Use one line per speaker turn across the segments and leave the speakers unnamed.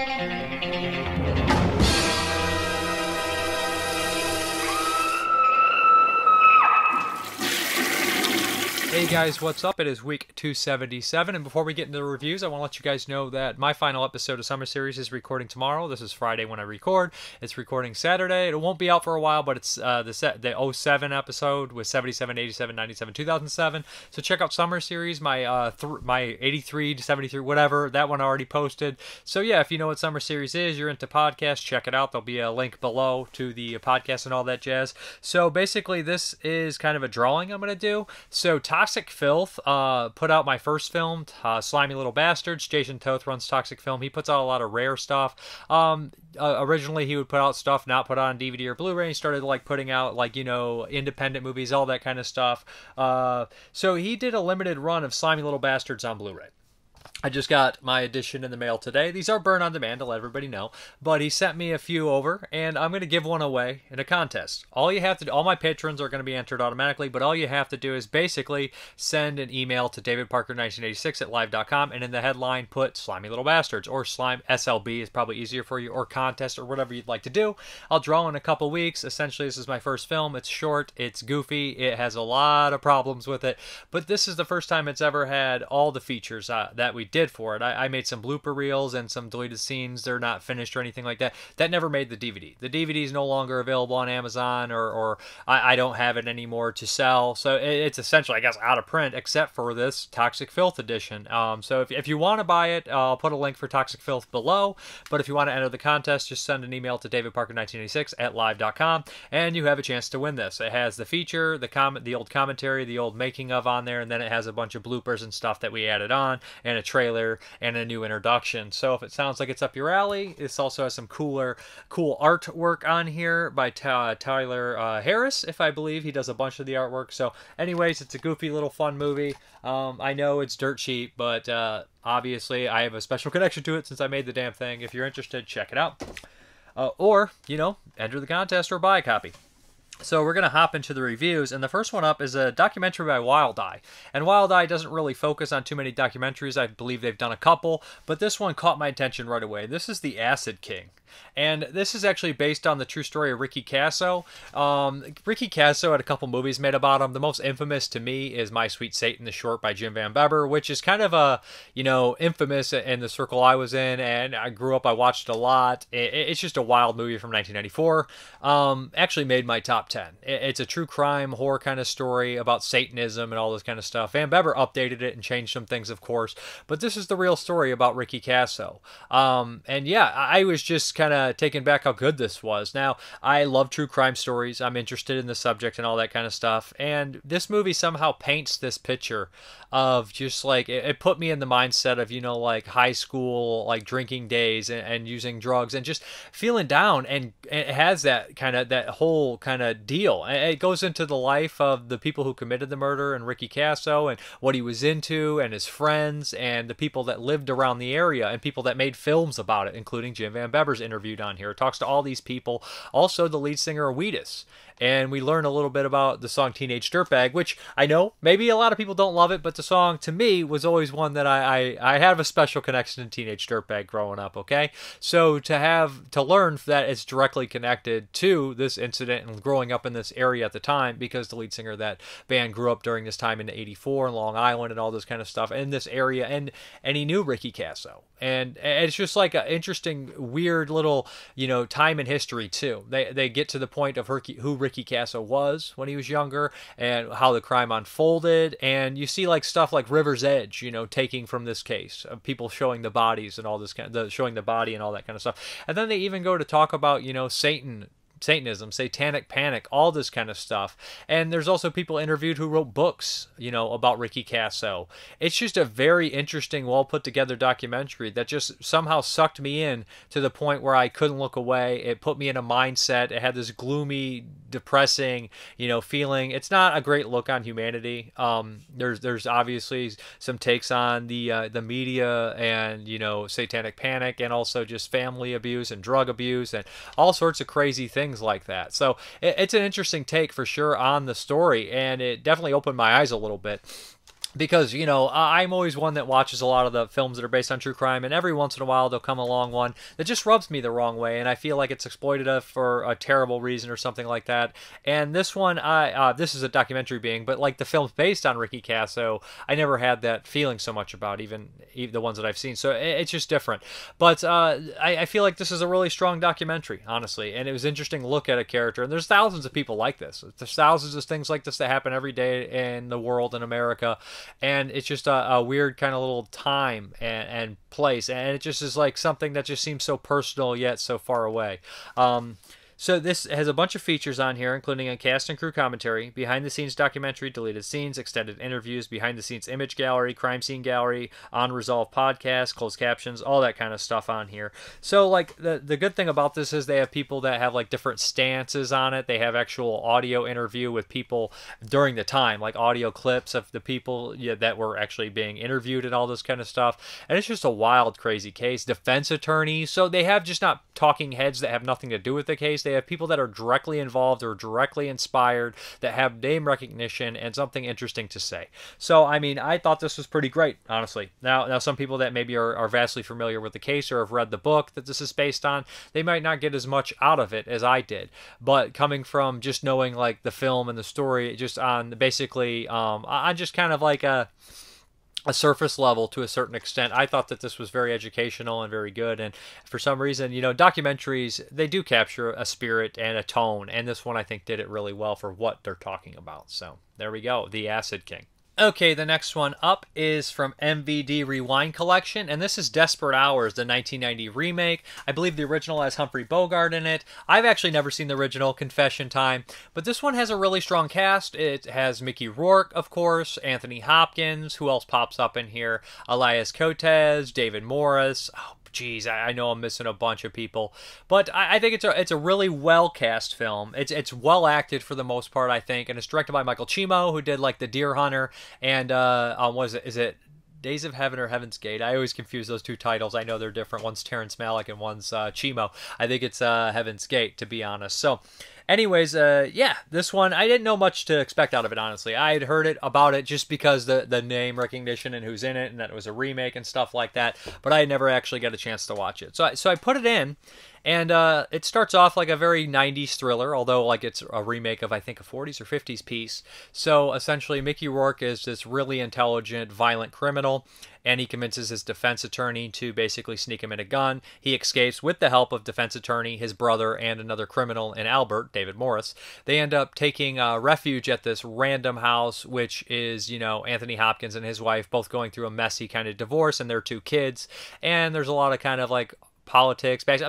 Hey guys, what's up? It is week 277, and before we get into the reviews, I want to let you guys know that my final episode of Summer Series is recording tomorrow. This is Friday when I record. It's recording Saturday. It won't be out for a while, but it's the 07 episode with 77, 87, 97, 2007. So check out Summer Series, my 83 to 73, whatever. That one already posted. So yeah, if you know what Summer Series is, you're into podcasts, check it out. There'll be a link below to the podcast and all that jazz. So basically, this is kind of a drawing I'm going to do. So Toxic Filth put out my first film, Slimy Little Bastards. Jason Toth runs Toxic Film. He puts out a lot of rare stuff. Originally, he would put out stuff not put on DVD or Blu-ray. He started putting out independent movies, all that kind of stuff. So he did a limited run of Slimy Little Bastards on Blu-ray. I just got my edition in the mail today. These are burn on demand to let everybody know, but he sent me a few over, and I'm going to give one away in a contest. All you have to do, all my patrons are going to be entered automatically, but all you have to do is basically send an email to davidparker1986@live.com, and in the headline put Slimy Little Bastards, or Slime SLB is probably easier for you, or contest, or whatever you'd like to do. I'll draw in a couple weeks. Essentially, this is my first film. It's short, it's goofy, it has a lot of problems with it, but this is the first time it's ever had all the features that we did for it. I made some blooper reels and some deleted scenes. They're not finished or anything like that. That never made the DVD. The DVD is no longer available on Amazon, or I don't have it anymore to sell. So it's essentially, I guess, out of print, except for this Toxic Filth edition. So if you want to buy it, I'll put a link for Toxic Filth below. But if you want to enter the contest, just send an email to davidparker1986@live.com, and you have a chance to win this. It has the feature, the old commentary, the old making of on there, and then it has a bunch of bloopers and stuff that we added on, and a trailer and a new introduction. So if it sounds like it's up your alley, this also has some cool artwork on here by Tyler Harris, if I believe. He does a bunch of the artwork. So anyways, it's a goofy little fun movie. I know it's dirt cheap, but obviously I have a special connection to it since I made the damn thing. If you're interested, check it out. Or, enter the contest or buy a copy. So we're going to hop into the reviews, and the first one up is a documentary by Wild Eye. And Wild Eye doesn't really focus on too many documentaries. I believe they've done a couple, but this one caught my attention right away. This is The Acid King. And this is actually based on the true story of Ricky Kasso. Ricky Kasso had a couple movies made about him. The most infamous to me is My Sweet Satan, the short by Jim Van Bebber, which is kind of a, infamous in the circle I was in, and I grew up, I watched it a lot. It's just a wild movie from 1994. Actually made my top 10. It's a true crime, horror kind of story about Satanism and all this kind of stuff. Van Bebber updated it and changed some things, of course, but this is the real story about Ricky Kasso. And yeah, I was just kind of taken back how good this was. Now, I love true crime stories. I'm interested in the subject and all that kind of stuff. And this movie somehow paints this picture of just it put me in the mindset of, high school, drinking days and using drugs and just feeling down. And it has that whole kind of deal. It goes into the life of the people who committed the murder and Ricky Kasso and what he was into and his friends and the people that lived around the area and people that made films about it, including Jim Van Bebber's interviewed on here. It talks to all these people. Also, the lead singer, Wheatus. And we learn a little bit about the song Teenage Dirtbag, which I know maybe a lot of people don't love it, but the song to me was always one that I have a special connection to Teenage Dirtbag growing up, okay? So to learn that it's directly connected to this incident and growing up in this area at the time, because the lead singer of that band grew up during this time in '84 in Long Island and all this kind of stuff in this area, and he knew Ricky Kasso. And it's just an interesting, weird little, time in history, too. They get to the point of who Ricky Kasso was when he was younger and how the crime unfolded. And you see, stuff like River's Edge, taking from this case of people showing the bodies and all this showing the body and all that kind of stuff. And then they even go to talk about, Satanism, satanic panic, all this kind of stuff. And there's also people interviewed who wrote books, about Ricky Kasso. It's just a very interesting, well put together documentary that just somehow sucked me in to the point where I couldn't look away. It put me in a mindset. It had this gloomy, depressing, feeling. It's not a great look on humanity. There's obviously some takes on the media and, satanic panic, and also just family abuse and drug abuse and all sorts of crazy things like that. So it's an interesting take for sure on the story, and it definitely opened my eyes a little bit. because, you know, I'm always one that watches a lot of the films that are based on true crime, and every once in a while there'll come along one that just rubs me the wrong way, and I feel like it's exploitative for a terrible reason or something like that. And this one, this is a documentary being, but like the films based on Ricky Kasso, I never had that feeling so much about, even the ones that I've seen. So it's just different. But I feel like this is a really strong documentary, honestly, and it was interesting to look at a character. And there's thousands of people like this. There's thousands of things like this that happen every day in the world, in America. And it's just a weird kind of little time and place, and it just is like something that just seems so personal yet so far away. So this has a bunch of features on here, including a cast and crew commentary, behind-the-scenes documentary, deleted scenes, extended interviews, behind-the-scenes image gallery, crime scene gallery, unresolved podcast, closed captions, all that kind of stuff on here. So, like, the good thing about this is they have people that have, like, different stances on it. They have actual audio interview with people during the time, like audio clips of the people that were actually being interviewed and all this kind of stuff. And it's just a wild, crazy case. Defense attorneys. So they have just not talking heads that have nothing to do with the case. They have people that are directly involved or directly inspired, that have name recognition and something interesting to say. So, I mean, I thought this was pretty great, honestly. Now some people that maybe are vastly familiar with the case or have read the book that this is based on, they might not get as much out of it as I did. But coming from just knowing, like, the film and the story, just on basically, on just kind of like a surface level to a certain extent, I thought that this was very educational and very good. And for some reason, you know, documentaries, they do capture a spirit and a tone, and this one I think did it really well for what they're talking about. So there we go, The Acid King. Okay, the next one up is from MVD Rewind Collection, and this is Desperate Hours, the 1990 remake. I believe the original has Humphrey Bogart in it. I've actually never seen the original, confession time, but this one has a really strong cast. It has Mickey Rourke, of course, Anthony Hopkins, who else pops up in here? Elias Cotes, David Morris. Oh, geez, I know I'm missing a bunch of people, but I think it's a really well cast film. It's well acted for the most part, I think, and it's directed by Michael Cimino, who did like The Deer Hunter and what is it? Is it Days of Heaven or Heaven's Gate? I always confuse those two titles. I know they're different. One's Terrence Malick and one's Cimino. I think it's Heaven's Gate, to be honest. So anyways, yeah, this one, I didn't know much to expect out of it, honestly. I had heard about it just because the name recognition and who's in it, and that it was a remake and stuff like that, but I never actually got a chance to watch it. So I put it in, and it starts off like a very 90s thriller, although like it's a remake of, I think, a 40s or 50s piece. So essentially, Mickey Rourke is this really intelligent, violent criminal, and he convinces his defense attorney to basically sneak him in a gun. He escapes with the help of defense attorney, his brother, and another criminal in Albert, David Morris. They end up taking refuge at this random house, which is, you know, Anthony Hopkins and his wife both going through a messy kind of divorce, and their two kids. And there's a lot of kind of like politics, basically,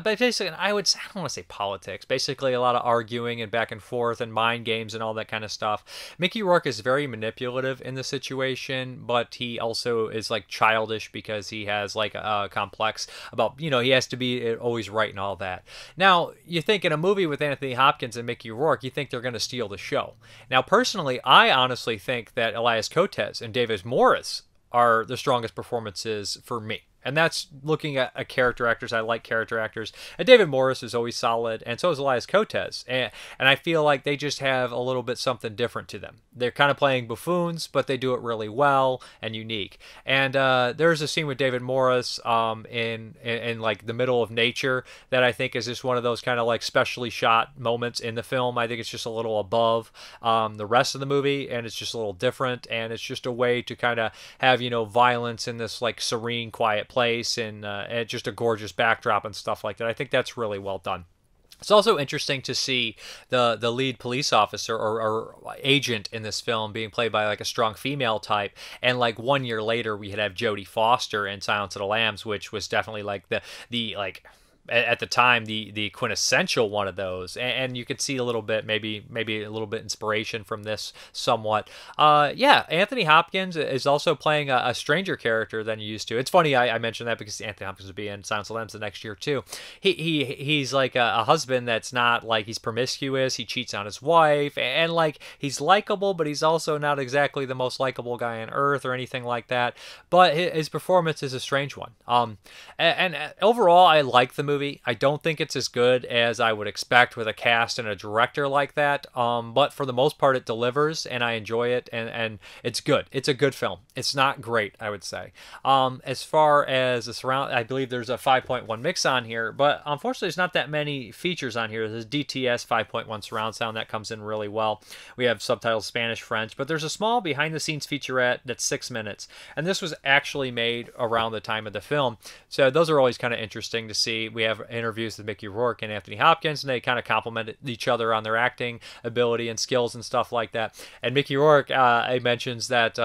I don't want to say politics, basically a lot of arguing and back and forth and mind games and all that kind of stuff. Mickey Rourke is very manipulative in the situation, but he also is like childish because he has like a complex about, you know, he has to be always right and all that. Now, you think in a movie with Anthony Hopkins and Mickey Rourke, you think they're going to steal the show. Now, personally, I honestly think that Elias Cotes and David Morris are the strongest performances for me. And that's looking at character actors. I like character actors. And David Morris is always solid, and so is Elias Cotes. And I feel like they just have a little bit something different to them. They're kind of playing buffoons, but they do it really well and unique. And there's a scene with David Morris in like the middle of nature that I think is just one of those kind of like specially shot moments in the film. I think it's just a little above the rest of the movie, and it's just a little different. And it's just a way to kind of have, you know, violence in this like serene, quiet place, and just a gorgeous backdrop and stuff like that. I think that's really well done. It's also interesting to see the lead police officer or agent in this film being played by like a strong female type, and like 1 year later we had have Jodie Foster in Silence of the Lambs, which was definitely like the like at the time the quintessential one of those, and you could see a little bit, maybe a little bit inspiration from this somewhat. Yeah, Anthony Hopkins is also playing a stranger character than you used to. It's funny I mentioned that because Anthony Hopkins will be in Silence of the Lambs the next year too. He's like a husband that's not like, he's promiscuous, he cheats on his wife, and like he's likable, but he's also not exactly the most likable guy on earth or anything like that. But his performance is a strange one. And overall, I like the movie. movie. I don't think it's as good as I would expect with a cast and a director like that, but for the most part it delivers, and I enjoy it, and it's good. It's a good film. It's not great, I would say. As far as the surround, I believe there's a 5.1 mix on here, but unfortunately there's not that many features on here. There's DTS 5.1 surround sound that comes in really well. We have subtitles Spanish, French, but there's a small behind the scenes featurette that's 6 minutes, and this was actually made around the time of the film, so those are always kind of interesting to see. We have interviews with Mickey Rourke and Anthony Hopkins, and they kind of complement each other on their acting ability and skills and stuff like that. And Mickey Rourke mentions that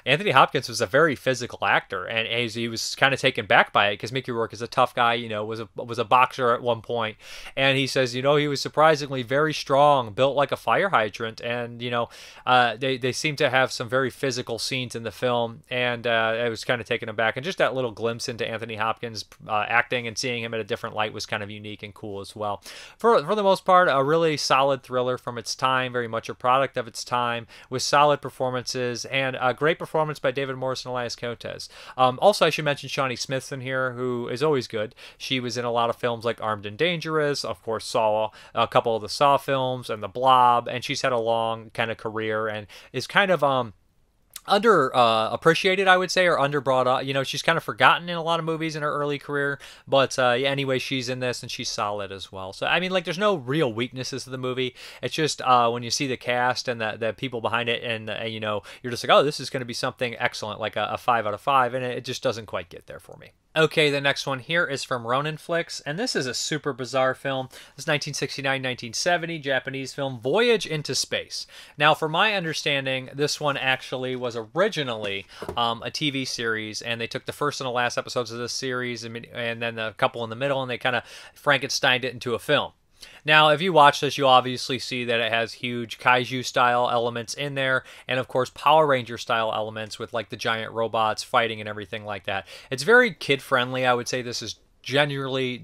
Anthony Hopkins was a very physical actor, and he was kind of taken back by it because Mickey Rourke is a tough guy, was a boxer at one point, and he says, he was surprisingly very strong, built like a fire hydrant, and they seem to have some very physical scenes in the film, and it was kind of taken aback, and just that little glimpse into Anthony Hopkins acting and seeing him at a different light was kind of unique and cool as well. For the most part, a really solid thriller from its time, very much a product of its time, with solid performances and a great performance by David Morris and Elias Cotes. Also, I should mention Shawnee Smith's in here, who is always good. She was in a lot of films like Armed and Dangerous, of course Saw, a couple of the Saw films, and The Blob, and she's had a long kind of career and is kind of under appreciated, I would say, or under brought up. She's kind of forgotten in a lot of movies in her early career, but anyway, she's in this and she's solid as well. So I mean, like, there's no real weaknesses to the movie. It's just when you see the cast and the people behind it, and you're just like, oh, this is going to be something excellent, like a 5 out of 5, and it just doesn't quite get there for me. Okay, the next one here is from Ronin Flicks, and this is a super bizarre film. This is 1969-1970 Japanese film, Voyage into Space. Now, for my understanding, this one actually was originally a TV series, and they took the first and the last episodes of this series and then a couple in the middle, and they kind of Frankensteined it into a film. Now, if you watch this, you'll obviously see that it has huge kaiju-style elements in there, and of course Power Ranger-style elements with like the giant robots fighting and everything like that. It's very kid-friendly. I would say this is generally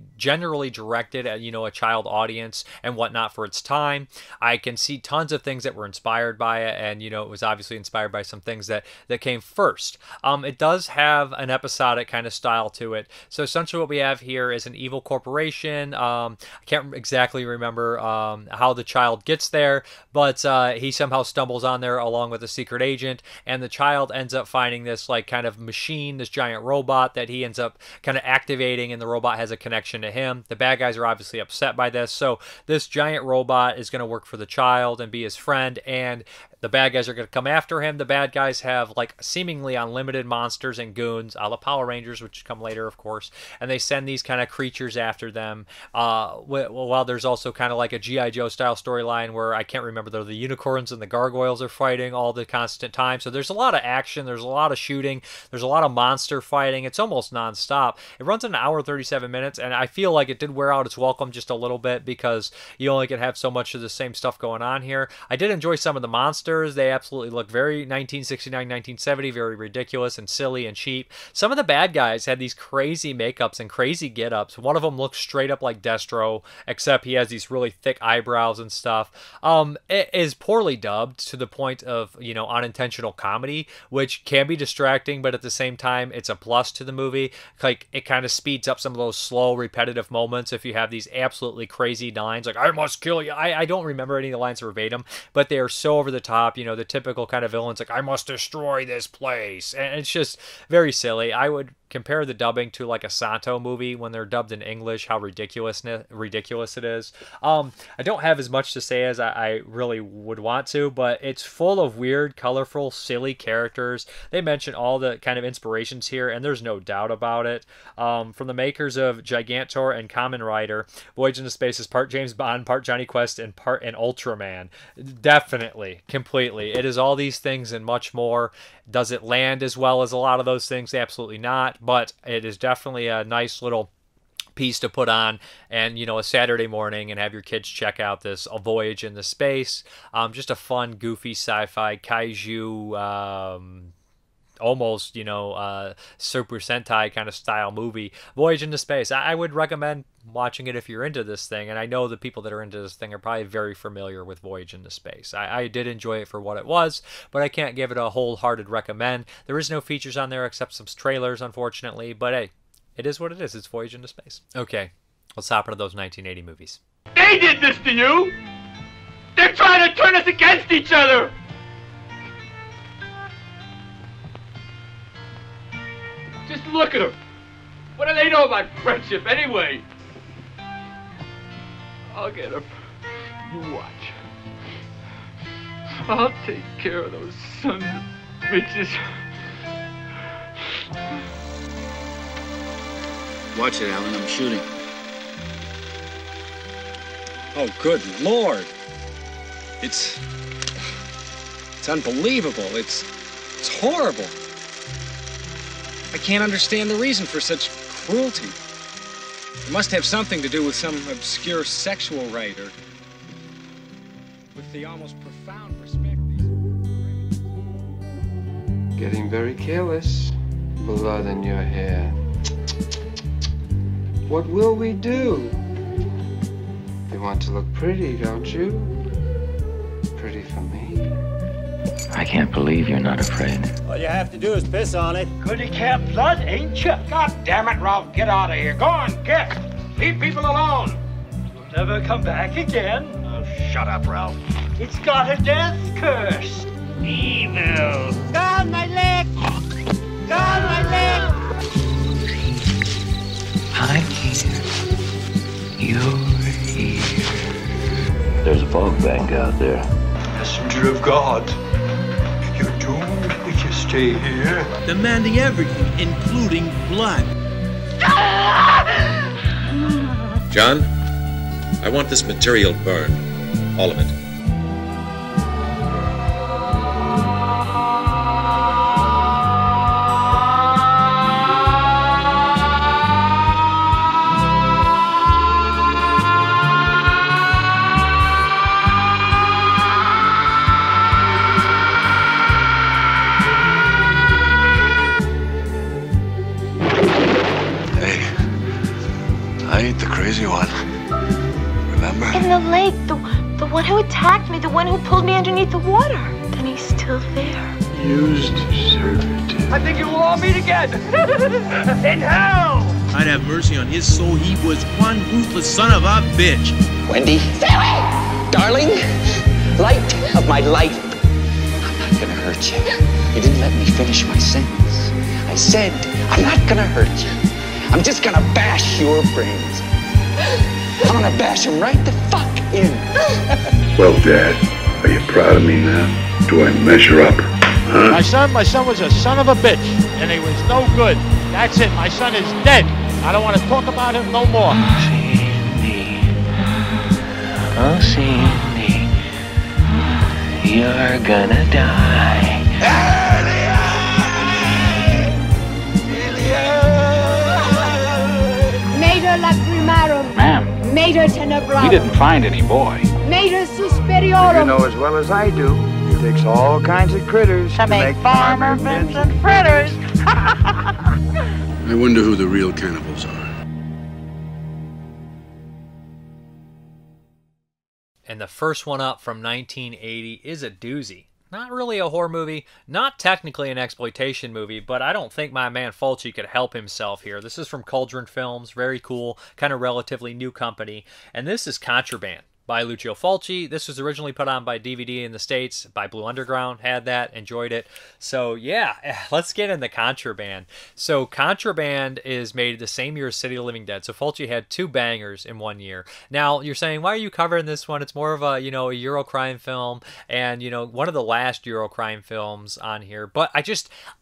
directed at a child audience and whatnot for its time. I can see tons of things that were inspired by it, and it was obviously inspired by some things that came first. It does have an episodic kind of style to it. So essentially what we have here is an evil corporation. I can't exactly remember how the child gets there, but he somehow stumbles on there along with a secret agent, and the child ends up finding this like kind of machine, this giant robot that he ends up kind of activating, and the robot has a connection to him. The bad guys are obviously upset by this, so this giant robot is going to work for the child and be his friend, and the bad guys are going to come after him. The bad guys have like seemingly unlimited monsters and goons, a la Power Rangers, which come later, of course, and they send these kind of creatures after them. While there's also kind of like a G.I. Joe style storyline where I can't remember, though, the unicorns and the gargoyles are fighting all the constant time. So there's a lot of action, there's a lot of shooting, there's a lot of monster fighting. It's almost nonstop. It runs an hour 37 minutes, and I feel like it did wear out its welcome just a little bit because you only can have so much of the same stuff going on here. I did enjoy some of the monsters. They absolutely look very 1969, 1970, very ridiculous and silly and cheap. Some of the bad guys had these crazy makeups and crazy get-ups. One of them looks straight up like Destro, except he has these really thick eyebrows and stuff. It is poorly dubbed to the point of, unintentional comedy, which can be distracting, but at the same time, it's a plus to the movie. Like, it kind of speeds up some of those slow, repetitive moments if you have these absolutely crazy lines, like, I must kill you. I don't remember any of the lines verbatim, but they are so over the top. The typical kind of villains, like, I must destroy this place, and it's just very silly. I would compare the dubbing to like a Santo movie when they're dubbed in English, how ridiculous it is. I don't have as much to say as I really would want to, but it's full of weird, colorful, silly characters. They mention all the kind of inspirations here, and there's no doubt about it. From the makers of Gigantor and Kamen Rider, Voyage into Space is part James Bond, part Johnny Quest, and part an Ultraman. Definitely, completely. It is all these things and much more. Does it land as well as a lot of those things? Absolutely not. But it is definitely a nice little piece to put on and a Saturday morning and have your kids check out this A Voyage into Space. Just a fun, goofy sci-fi kaiju almost Super Sentai kind of style movie. Voyage into Space. I would recommend watching it if you're into this thing, and I know the people that are into this thing are probably very familiar with Voyage into Space. I did enjoy it for what it was, but I can't give it a wholehearted recommend. There is no features on there except some trailers, unfortunately, but hey, it is what it is. It's Voyage into Space. Okay. Let's hop into those 1980 movies.
They did this to you! They're trying to turn us against each other! Just look at them! What do they know about friendship anyway? I'll get them. You watch. I'll take care of those sons of bitches.
Watch it, Alan. I'm shooting. Oh, good Lord. It's unbelievable. It's horrible. I can't understand the reason for such cruelty. It must have something to do with some obscure sexual rite or with the almost profound respect.
Getting very careless. Blood in your hair. What will we do? You want to look pretty, don't you? Pretty for me.
I can't believe you're not afraid.
All you have to do is piss on it.
Goody cat blood, ain't you? God damn it, Ralph, get out of here. Go on, get. Leave people alone. You'll never come back again. Oh, shut up, Ralph. It's got a death curse. Evil. God, my leg. God, my leg.
I'm here. You're here. There's a fog bank out there.
Messenger of God. You're doomed if you stay here.
Demanding everything, including blood.
John, I want this material burned. All of it.
I ain't the crazy one. Remember?
In the lake, the one who attacked me, the one who pulled me underneath the water. And he's still there.
Used servitude.
I think you will all meet again. In hell.
I'd have mercy on his soul. He was one ruthless son of a bitch.
Wendy. Stay away! Darling, light of my life. I'm not gonna hurt you. You didn't let me finish my sentence. I said, I'm not gonna hurt you. I'm just gonna bash your brains. I'm gonna bash them right the fuck in.
Well, Dad, are you proud of me now? Do I measure up? Huh?
My son was a son of a bitch, and he was no good. That's it. My son is dead. I don't want to talk about him no more.
Oh, see me. You're gonna die.
Mater lacrimarum.
Ma'am,
Mater tenebrarum.
we didn't find any boy.
Mater suspiriorum.
You know as well as I do, it takes all kinds of critters to make Farmer Vincent fritters.
I wonder who the real cannibals are.
And the first one up from 1980 is a doozy. Not really a horror movie, not technically an exploitation movie, but I don't think my man Fulci could help himself here. This is from Cauldron Films, very cool, kind of relatively new company, and this is Contraband by Lucio Fulci. This was originally put on by DVD in the States by Blue Underground. Had that, enjoyed it. So yeah, let's get into Contraband. So Contraband is made the same year as City of the Living Dead. So Fulci had two bangers in one year. Now you're saying, why are you covering this one? It's more of a, a Eurocrime film, and one of the last Eurocrime films on here. But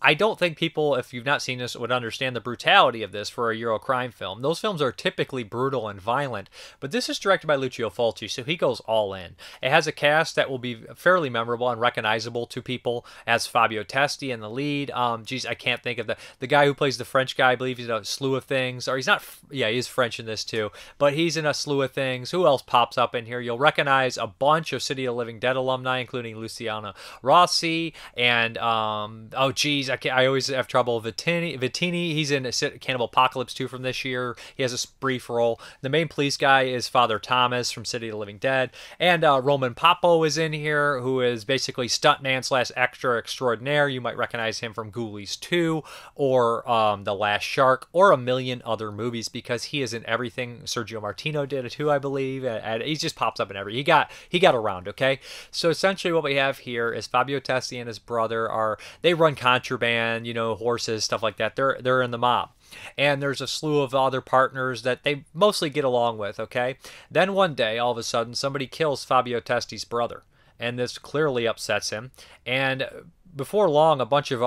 I don't think people, if you've not seen this, would understand the brutality of this for a Eurocrime film. Those films are typically brutal and violent, but this is directed by Lucio Fulci, so he goes all in. It has a cast that will be fairly memorable and recognizable to people, as Fabio Testi in the lead. I can't think of the guy who plays the French guy. I believe he's in a slew of things, or he's not. Yeah, he's French in this too, but he's in a slew of things. Who else pops up in here? You'll recognize a bunch of City of the Living Dead alumni, including Luciano Rossi and I always have trouble. Vittini. He's in Cannibal Apocalypse 2 from this year. He has a brief role. The main police guy is Father Thomas from City of the Living Dead. And Roman Papo is in here, who is basically stuntman / extra extraordinaire. You might recognize him from Ghoulies 2 or The Last Shark or a million other movies because he is in everything. Sergio Martino did it too, I believe. And he just pops up in every. He got around, okay? So essentially what we have here is Fabio Testi and his brother they run contraband, horses, stuff like that. They're in the mob. And there's a slew of other partners that they mostly get along with, okay? Then one day, all of a sudden, somebody kills Fabio Testi's brother. And this clearly upsets him. And before long, a bunch of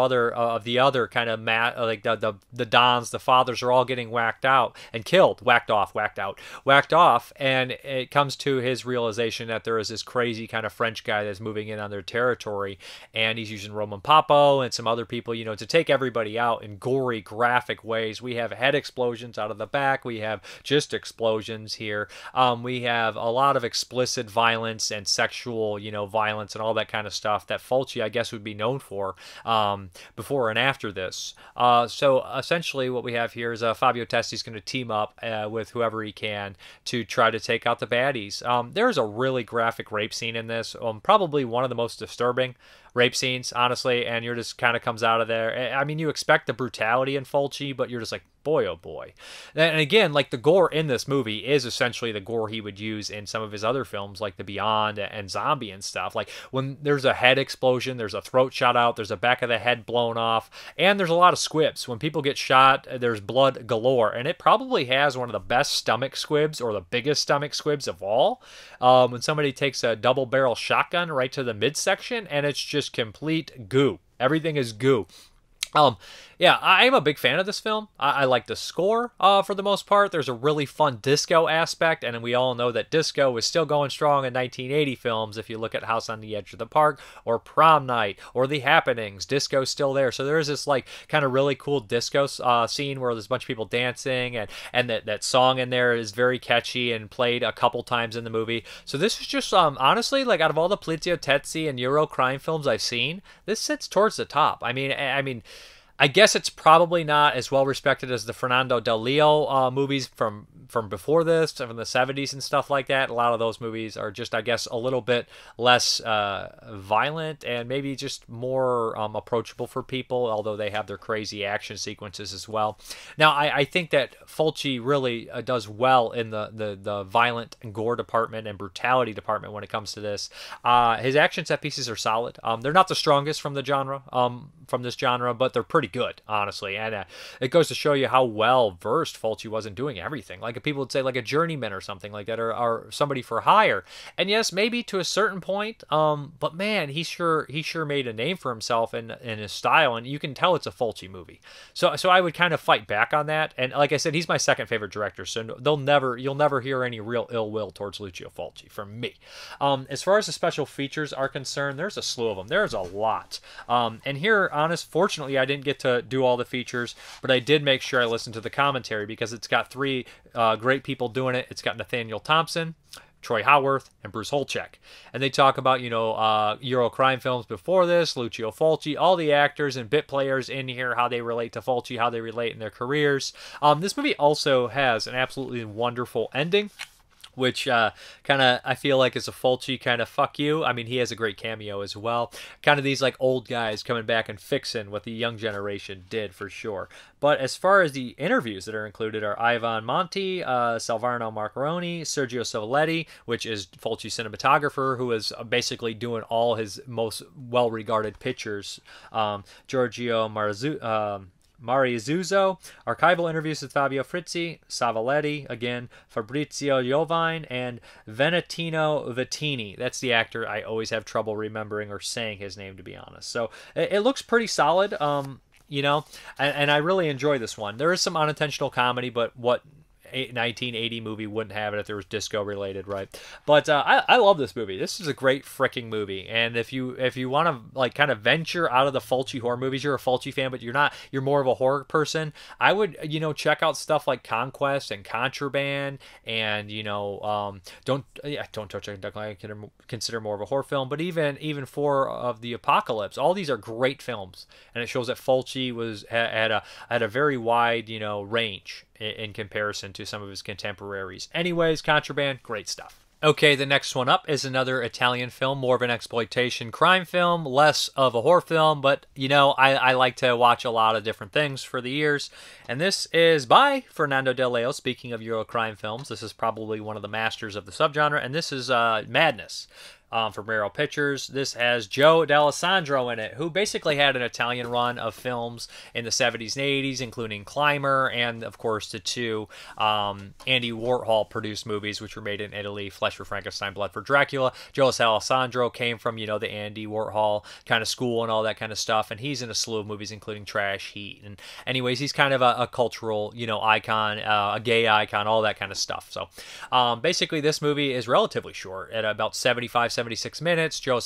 the other kind of like the dons, the fathers are all getting whacked out and killed, whacked off, and it comes to his realization that there is this crazy kind of French guy that's moving in on their territory, and he's using Roman Papo and some other people, to take everybody out in gory, graphic ways. We have head explosions out of the back. We have just explosions here. We have a lot of explicit violence and sexual, violence and all that kind of stuff that Fulci, I guess, would be known for before and after this. So essentially what we have here is Fabio Testi's going to team up with whoever he can to try to take out the baddies. There's a really graphic rape scene in this, probably one of the most disturbing rape scenes, honestly, and you're just kind of comes out of there. I mean, you expect the brutality in Fulci, but you're just like, boy, oh boy. And again, like the gore in this movie is essentially the gore he would use in some of his other films, like The Beyond and Zombie and stuff. Like when there's a head explosion, there's a throat shot out, there's a back of the head blown off, and there's a lot of squibs. When people get shot, there's blood galore, and it probably has one of the best stomach squibs, or the biggest stomach squibs of all. When somebody takes a double barrel shotgun right to the midsection, and it's just complete goo. Everything is goo. Yeah, I'm a big fan of this film. I like the score for the most part. There's a really fun disco aspect, and we all know that disco was still going strong in 1980 films. If you look at House on the Edge of the Park, or Prom Night, or The Happenings, disco's still there. So there's this like kind of really cool disco scene where there's a bunch of people dancing, and that song in there is very catchy and played a couple times in the movie. So this is just honestly, like out of all the Polizio Tetsi and Euro crime films I've seen, this sits towards the top. I mean, I guess it's probably not as well respected as the Fernando Di Leo movies from before this, from the 70s and stuff like that. A lot of those movies are just, I guess, a little bit less violent and maybe just more approachable for people, although they have their crazy action sequences as well. Now, I think that Fulci really does well in the violent and gore department and brutality department when it comes to this. His action set pieces are solid. They're not the strongest from the genre, from this genre, but they're pretty good, honestly. And it goes to show you how well versed Fulci was in doing everything. Like people would say, like a journeyman or something like that, or somebody for hire. And yes, maybe to a certain point, but man, he sure made a name for himself in his style, and you can tell it's a Fulci movie. So I would kind of fight back on that. And like I said, he's my second favorite director, so you'll never hear any real ill will towards Lucio Fulci from me. As far as the special features are concerned, there's a slew of them. There's a lot. And here, fortunately, I didn't get to do all the features, but I did make sure I listened to the commentary because it's got three great people doing it. It's got Nathaniel Thompson, Troy Howarth, and Bruce Holchek. And they talk about, Euro crime films before this, Lucio Fulci, all the actors and bit players in here, how they relate to Fulci, how they relate in their careers. This movie also has an absolutely wonderful ending, which kind of, I feel like is a Fulci kind of fuck you. I mean, he has a great cameo as well. Kind of these like old guys coming back and fixing what the young generation did, for sure. But as far as the interviews that are included are Ivan Monti, Salvarno Marcaroni, Sergio Savoletti, which is Fulci's cinematographer, who is basically doing all his most well-regarded pictures, Giorgio Mariazzuso, archival interviews with Fabio Frizzi, Savoletti, again, Fabrizio Jovine, and Venetino Vittini. That's the actor I always have trouble remembering or saying his name, to be honest. So it looks pretty solid, and I really enjoy this one. There is some unintentional comedy, but what 1980 movie wouldn't have it if there was disco related, right? But I love this movie. This is a great freaking movie. And if you want to like kind of venture out of the Fulci horror movies, you're a Fulci fan, but you're more of a horror person, I would check out stuff like Conquest and Contraband, and don't touch it. I consider more of a horror film, but even for of the Apocalypse, all these are great films, and it shows that Fulci had a very wide range in comparison to some of his contemporaries. Anyways, Contraband, great stuff. Okay, the next one up is another Italian film, more of an exploitation crime film, less of a horror film, but, you know, I like to watch a lot of different things for the years. And this is by Fernando Di Leo. Speaking of Euro crime films, this is probably one of the masters of the subgenre, and this is Madness. From Raro Pictures. This has Joe D'Alessandro in it, who basically had an Italian run of films in the 70s and 80s, including Climber and, of course, the two Andy Warhol-produced movies, which were made in Italy, Flesh for Frankenstein, Blood for Dracula. Joe D'Alessandro came from, you know, the Andy Warhol kind of school and all that kind of stuff, and he's in a slew of movies, including Trash, Heat. And anyways, he's kind of a cultural, you know, icon, a gay icon, all that kind of stuff. So basically, this movie is relatively short, at about 76 minutes. Joe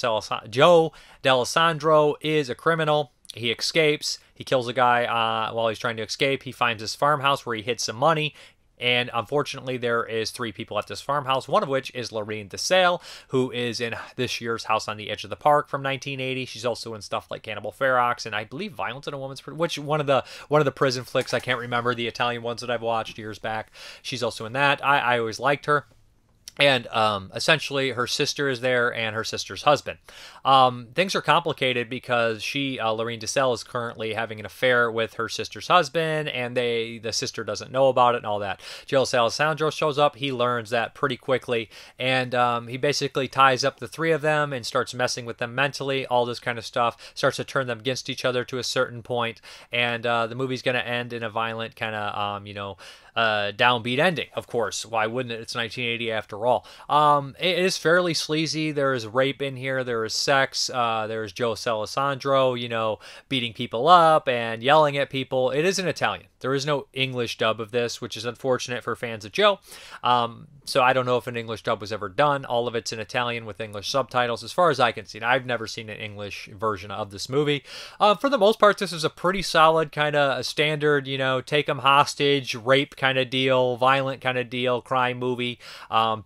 D'Alessandro is a criminal. He escapes. He kills a guy while he's trying to escape. He finds his farmhouse where he hid some money. And unfortunately, there is 3 people at this farmhouse, one of which is Lorraine DeSalle, who is in this year's House on the Edge of the Park from 1980. She's also in stuff like Cannibal Ferox and I believe Violence in a Woman's Prison, which one of the prison flicks. I can't remember the Italian ones that I've watched years back. She's also in that. I always liked her. And essentially, her sister is there and her sister's husband. Things are complicated because Lorraine DeSalle, is currently having an affair with her sister's husband, and the sister doesn't know about it and all that. Joe D'Alessandro shows up. He learns that pretty quickly, and he basically ties up the 3 of them and starts messing with them mentally, all this kind of stuff, starts to turn them against each other to a certain point, and the movie's going to end in a violent kind of, downbeat ending, of course. Why wouldn't it? It's 1980 after all. It is fairly sleazy. There is rape in here. There is sex. There is Joe D'Alessandro, beating people up and yelling at people. It is in Italian. There is no English dub of this, which is unfortunate for fans of Joe. So I don't know if an English dub was ever done. All of it's in Italian with English subtitles, as far as I can see. I've never seen an English version of this movie. For the most part, this is a pretty solid kind of a standard, take them hostage, rape kind of deal, violent kind of deal, crime movie,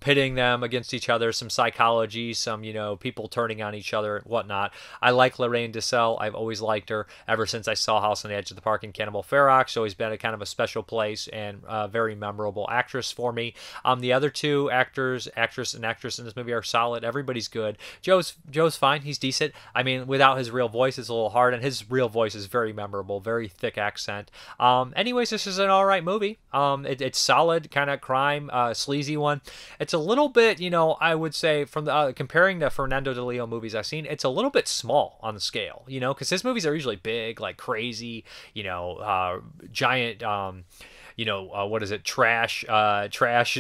pitting them against each other, some psychology, some, people turning on each other, whatnot. I like Lorraine DeSalle. I've always liked her ever since I saw House on the Edge of the Park and Cannibal Ferox. Always been a kind of a special place and a very memorable actress for me. The other 2 actress in this movie are solid. Everybody's good. Joe's fine. He's decent. I mean, without his real voice, it's a little hard, and his real voice is very memorable, very thick accent. Anyways, this is an alright movie. It's solid, kind of crime, sleazy one. It's a little bit, I would say, from the, comparing the Fernando Di Leo movies I've seen, it's a little bit small on the scale, because his movies are usually big, like crazy, giant, what is it, trash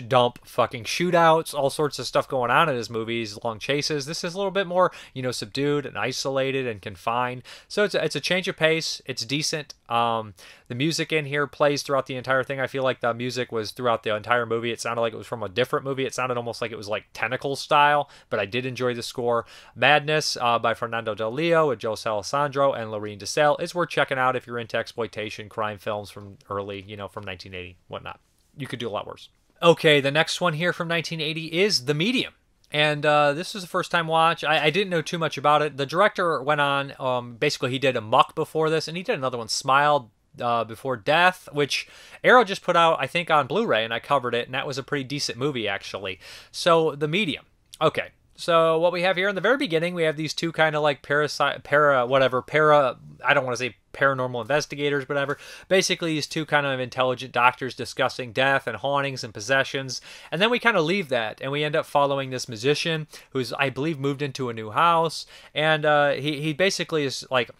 dump fucking shootouts, all sorts of stuff going on in his movies, long chases. This is a little bit more, subdued and isolated and confined. So it's a change of pace. It's decent. The music in here plays throughout the entire thing. I feel like the music was throughout the entire movie. It sounded like it was from a different movie. It sounded almost like it was like Tentacle style, but I did enjoy the score. Madness by Fernando Di Leo with Joe D'Alessandro and Lorraine DeSalle is worth checking out if you're into exploitation crime films from early, from 1980, whatnot. You could do a lot worse. Okay, the next one here from 1980 is The Medium. And this is the first time watch. I didn't know too much about it. The director went on, basically he did a Muck before this, and he did another one, Smile Before Death, which Arrow just put out, I think, on Blu-ray, and I covered it, and that was a pretty decent movie, actually. So, The Medium. Okay. So what we have here in the very beginning, we have these 2 kind of like I don't want to say paranormal investigators, whatever. Basically, these 2 kind of intelligent doctors discussing death and hauntings and possessions. And then we kind of leave that, and we end up following this musician who's, I believe, moved into a new house. And he basically is like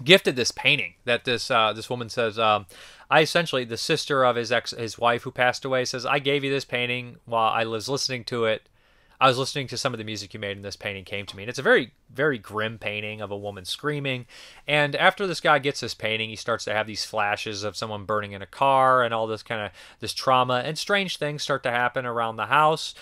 gifted this painting that this woman says, the sister of his wife who passed away says, I gave you this painting while I was listening to it. I was listening to some of the music you made, and this painting came to me. And it's a very, very grim painting of a woman screaming. And after this guy gets this painting, he starts to have these flashes of someone burning in a car and all this kind of this trauma. And strange things start to happen around the house.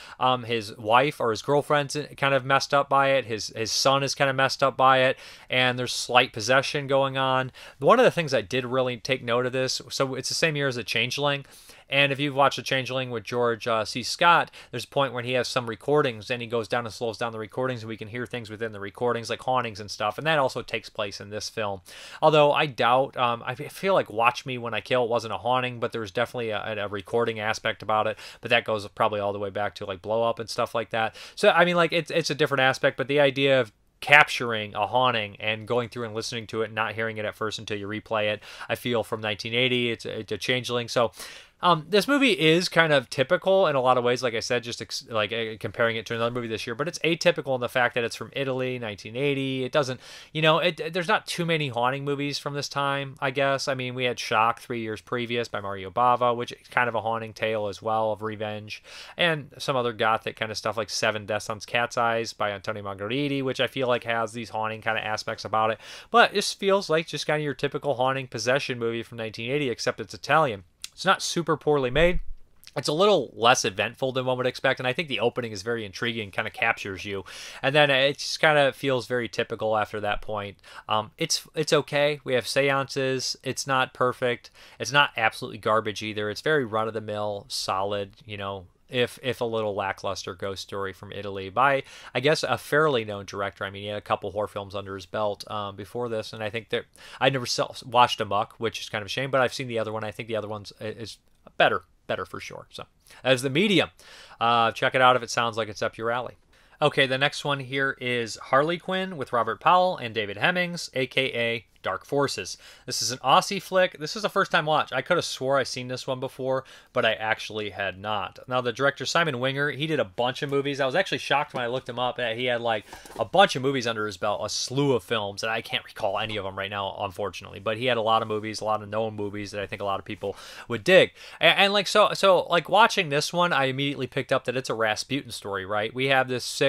His wife or his girlfriend's kind of messed up by it. His son is kind of messed up by it. And there's slight possession going on. One of the things I did really take note of this, so it's the same year as The Changeling. And if you've watched The Changeling with George C. Scott, there's a point when he has some recordings and he goes down and slows down the recordings, and we can hear things within the recordings like hauntings and stuff, and that also takes place in this film. Although I doubt, I feel like Watch Me When I Kill wasn't a haunting, but there's definitely a recording aspect about it, but that goes probably all the way back to like Blow Up and stuff like that. So I mean, like it's a different aspect, but the idea of capturing a haunting and going through and listening to it and not hearing it at first until you replay it, I feel from 1980, it's a Changeling. So this movie is kind of typical in a lot of ways, like I said, just comparing it to another movie this year, but it's atypical in the fact that it's from Italy, 1980. It doesn't, there's not too many haunting movies from this time, I guess. I mean, we had Shock 3 years previous by Mario Bava, which is kind of a haunting tale as well of revenge, and some other gothic kind of stuff like Seven Deaths on Cat's Eyes by Antonio Margheriti, which I feel like has these haunting kind of aspects about it, but this feels like just kind of your typical haunting possession movie from 1980, except it's Italian. It's not super poorly made. It's a little less eventful than one would expect, and I think the opening is very intriguing, kind of captures you, and then it just kind of feels very typical after that point. It's okay. We have seances. It's not perfect. It's not absolutely garbage either. It's very run-of-the-mill, solid, if a little lackluster ghost story from Italy by, I guess, a fairly known director. I mean, he had a couple horror films under his belt before this, and I think that I never watched Amok, which is kind of a shame, but I've seen the other one. I think the other one is better for sure. So, as The Medium, check it out if it sounds like it's up your alley. Okay, the next one here is Harlequin with Robert Powell and David Hemmings, aka Dark Forces. This is an Aussie flick. This is a first-time watch. I could have swore I've seen this one before, but I actually had not. Now, the director, Simon Winger, he did a bunch of movies. I was actually shocked when I looked him up. He had, like, a bunch of movies under his belt, a slew of films, and I can't recall any of them right now, unfortunately. But he had a lot of movies, a lot of known movies that I think a lot of people would dig. And like, so watching this one, I immediately picked up that it's a Rasputin story, right? We have this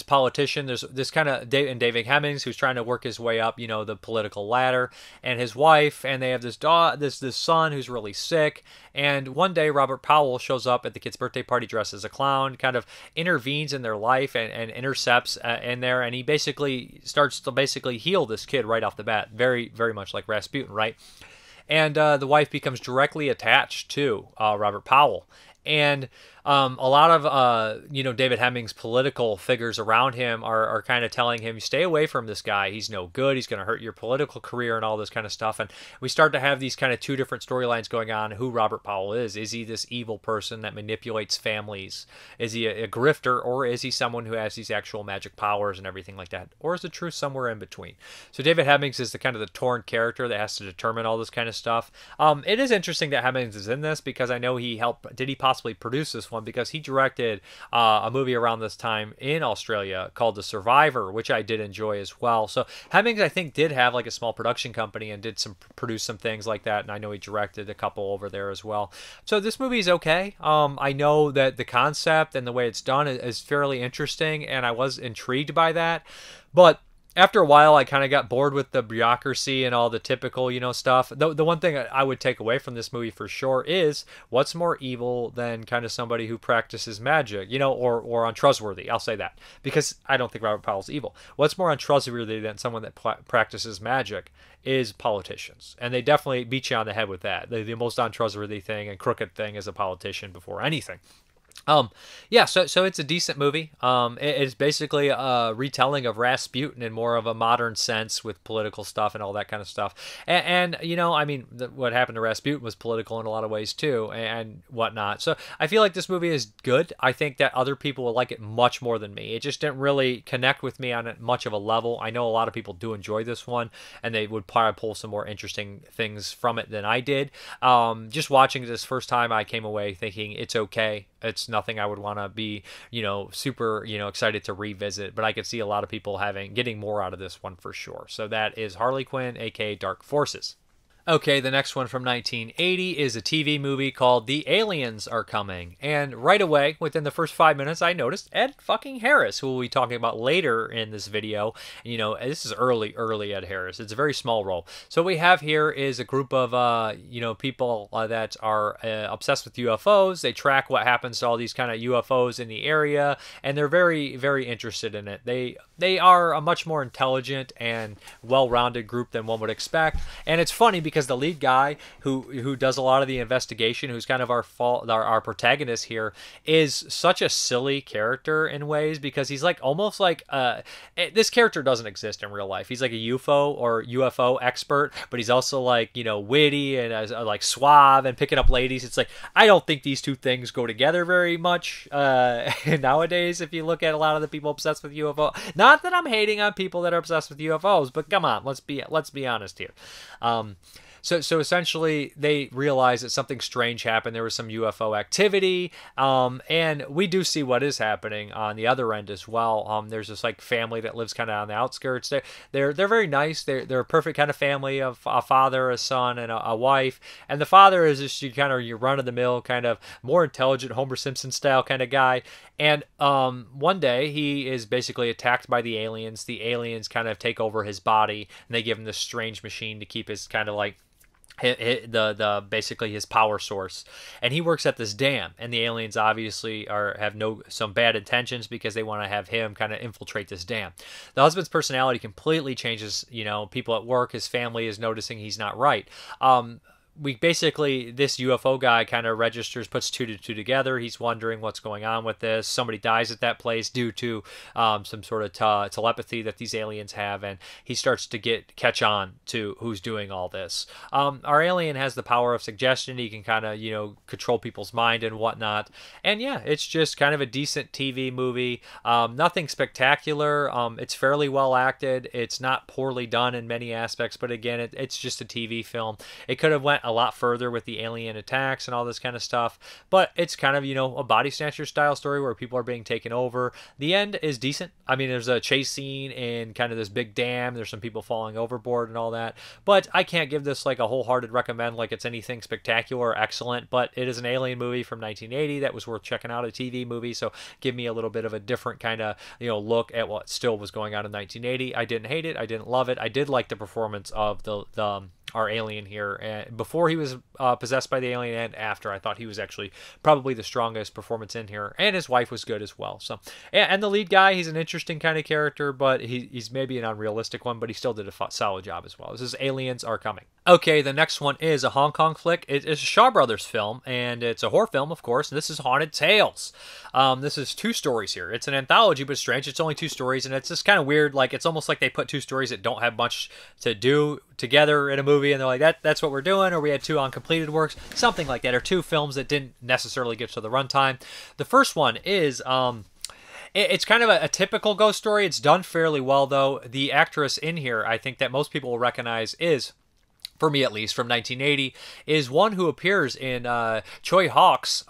politician, there's this kind of David Hemmings, who's trying to work his way up, the political ladder, and his wife, and they have this son who's really sick. And one day Robert Powell shows up at the kid's birthday party dressed as a clown, kind of intervenes in their life and intercepts in there, and he basically starts to heal this kid right off the bat, very, very much like Rasputin, right? And the wife becomes directly attached to Robert Powell. And a lot of, David Hemmings' political figures around him are kind of telling him, stay away from this guy. He's no good. He's going to hurt your political career and all this kind of stuff. And we start to have these kind of two different storylines going on, who Robert Powell is. Is he this evil person that manipulates families? Is he a grifter, or is he someone who has these actual magic powers and everything like that? Or is the truth somewhere in between? So David Hemmings is the kind of the torn character that has to determine all this kind of stuff. It is interesting that Hemmings is in this, because I know did he possibly produce this one, because he directed a movie around this time in Australia called The Survivor, which I did enjoy as well. So Hemmings, I think, did have like a small production company and did produce some things like that, and I know he directed a couple over there as well. So this movie is okay. I know that the concept and the way it's done is fairly interesting, and I was intrigued by that, but after a while, I kind of got bored with the bureaucracy and all the typical, stuff. The one thing I would take away from this movie for sure is, what's more evil than kind of somebody who practices magic, or untrustworthy. I'll say that, because I don't think Robert Powell's evil. What's more untrustworthy than someone that practices magic is politicians. And they definitely beat you on the head with that. The most untrustworthy thing and crooked thing is a politician before anything. So it's a decent movie. It's basically a retelling of Rasputin in more of a modern sense, with political stuff and all that kind of stuff. And what happened to Rasputin was political in a lot of ways too, and whatnot. So I feel like this movie is good. I think that other people will like it much more than me. It just didn't really connect with me on much of a level. I know a lot of people do enjoy this one, and they would probably pull some more interesting things from it than I did. Just watching this first time, I came away thinking it's okay. It's nothing I would want to be, super, excited to revisit, but I could see a lot of people getting more out of this one for sure. So that is Harlequin, aka Dark Forces. Okay, the next one from 1980 is a TV movie called The Aliens Are Coming. And right away, within the first 5 minutes, I noticed Ed fucking Harris, who we'll be talking about later in this video. This is early Ed Harris. It's a very small role. So what we have here is a group of, people that are obsessed with UFOs. They track what happens to all these kind of UFOs in the area, and they're very, very interested in it. They are a much more intelligent and well-rounded group than one would expect. And it's funny because because the lead guy who does a lot of the investigation, who's kind of our protagonist here, is such a silly character in ways, because he's like almost like this character doesn't exist in real life. He's like a UFO expert, but he's also like, you know, witty and like suave and picking up ladies. It's like, I don't think these two things go together very much nowadays. If you look at a lot of the people obsessed with UFO, not that I'm hating on people that are obsessed with UFOs, but come on, let's be honest here. So essentially, they realize that something strange happened. There was some UFO activity, and we do see what is happening on the other end as well. There's this like family that lives kind of on the outskirts. They're very nice. They're a perfect kind of family of a father, a son, and a wife. And the father is just your run of the mill kind of more intelligent Homer Simpson style kind of guy. And one day he is basically attacked by the aliens. The aliens kind of take over his body, and they give him this strange machine to keep his kind of like basically his power source. And he works at this dam, and the aliens obviously have some bad intentions, because they want to have him kind of infiltrate this dam. The husband's personality completely changes. You know, people at work, his family is noticing he's not right. This UFO guy kind of puts two to two together. He's wondering what's going on with this. Somebody dies at that place due to some sort of telepathy that these aliens have, and he starts to catch on to who's doing all this. Our alien has the power of suggestion. He can kind of, you know, control people's mind and whatnot. And yeah, it's just kind of a decent TV movie. Nothing spectacular. It's fairly well acted. It's not poorly done in many aspects, but again, it's just a TV film. It could have went a lot further with the alien attacks and all this kind of stuff, but it's kind of, you know, a body snatcher style story where people are being taken over. The end is decent. I mean, there's a chase scene in kind of this big dam. There's some people falling overboard and all that, but I can't give this like a wholehearted recommend like it's anything spectacular or excellent. But it is an alien movie from 1980 that was worth checking out, a TV movie, so give me a little bit of a different kind of, you know, look at what still was going on in 1980. I didn't hate it. I didn't love it. I did like the performance of our alien here, and before he was possessed by the alien and after, I thought he was actually probably the strongest performance in here, and his wife was good as well. So, and the lead guy, he's an interesting kind of character, but he's maybe an unrealistic one, but he still did a solid job as well. This is Aliens Are Coming. Okay, the next one is a Hong Kong flick. It's a Shaw Brothers film, and it's a horror film, of course, and this is Haunted Tales. This is two stories here. It's an anthology, but strange. It's only two stories, and it's just kind of weird. Like, it's almost like they put two stories that don't have much to do together in a movie, and they're like, that's what we're doing, or we had two uncompleted works, something like that, or two films that didn't necessarily get to the runtime. The first one is it's kind of a typical ghost story. It's done fairly well, though. The actress in here, I think that most people will recognize, is, for me at least, from 1980, is one who appears in Choi Hawk's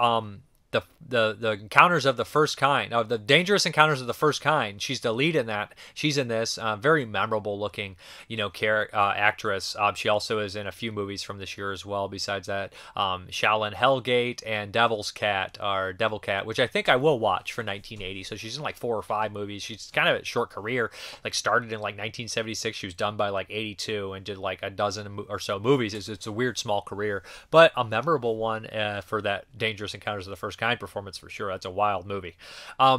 the Encounters of the First Kind, the Dangerous Encounters of the First Kind. She's the lead in that. She's in this very memorable looking, you know, actress. She also is in a few movies from this year as well. Besides that, Shaolin Hellgate and Devil's Cat, or Devil Cat, which I think I will watch, for 1980. So she's in like 4 or 5 movies. She's kind of a short career. Like, started in like 1976. She was done by like 82 and did like a dozen or so movies. It's a weird small career, but a memorable one for that Dangerous Encounters of the First Kind performance for sure. That's a wild movie.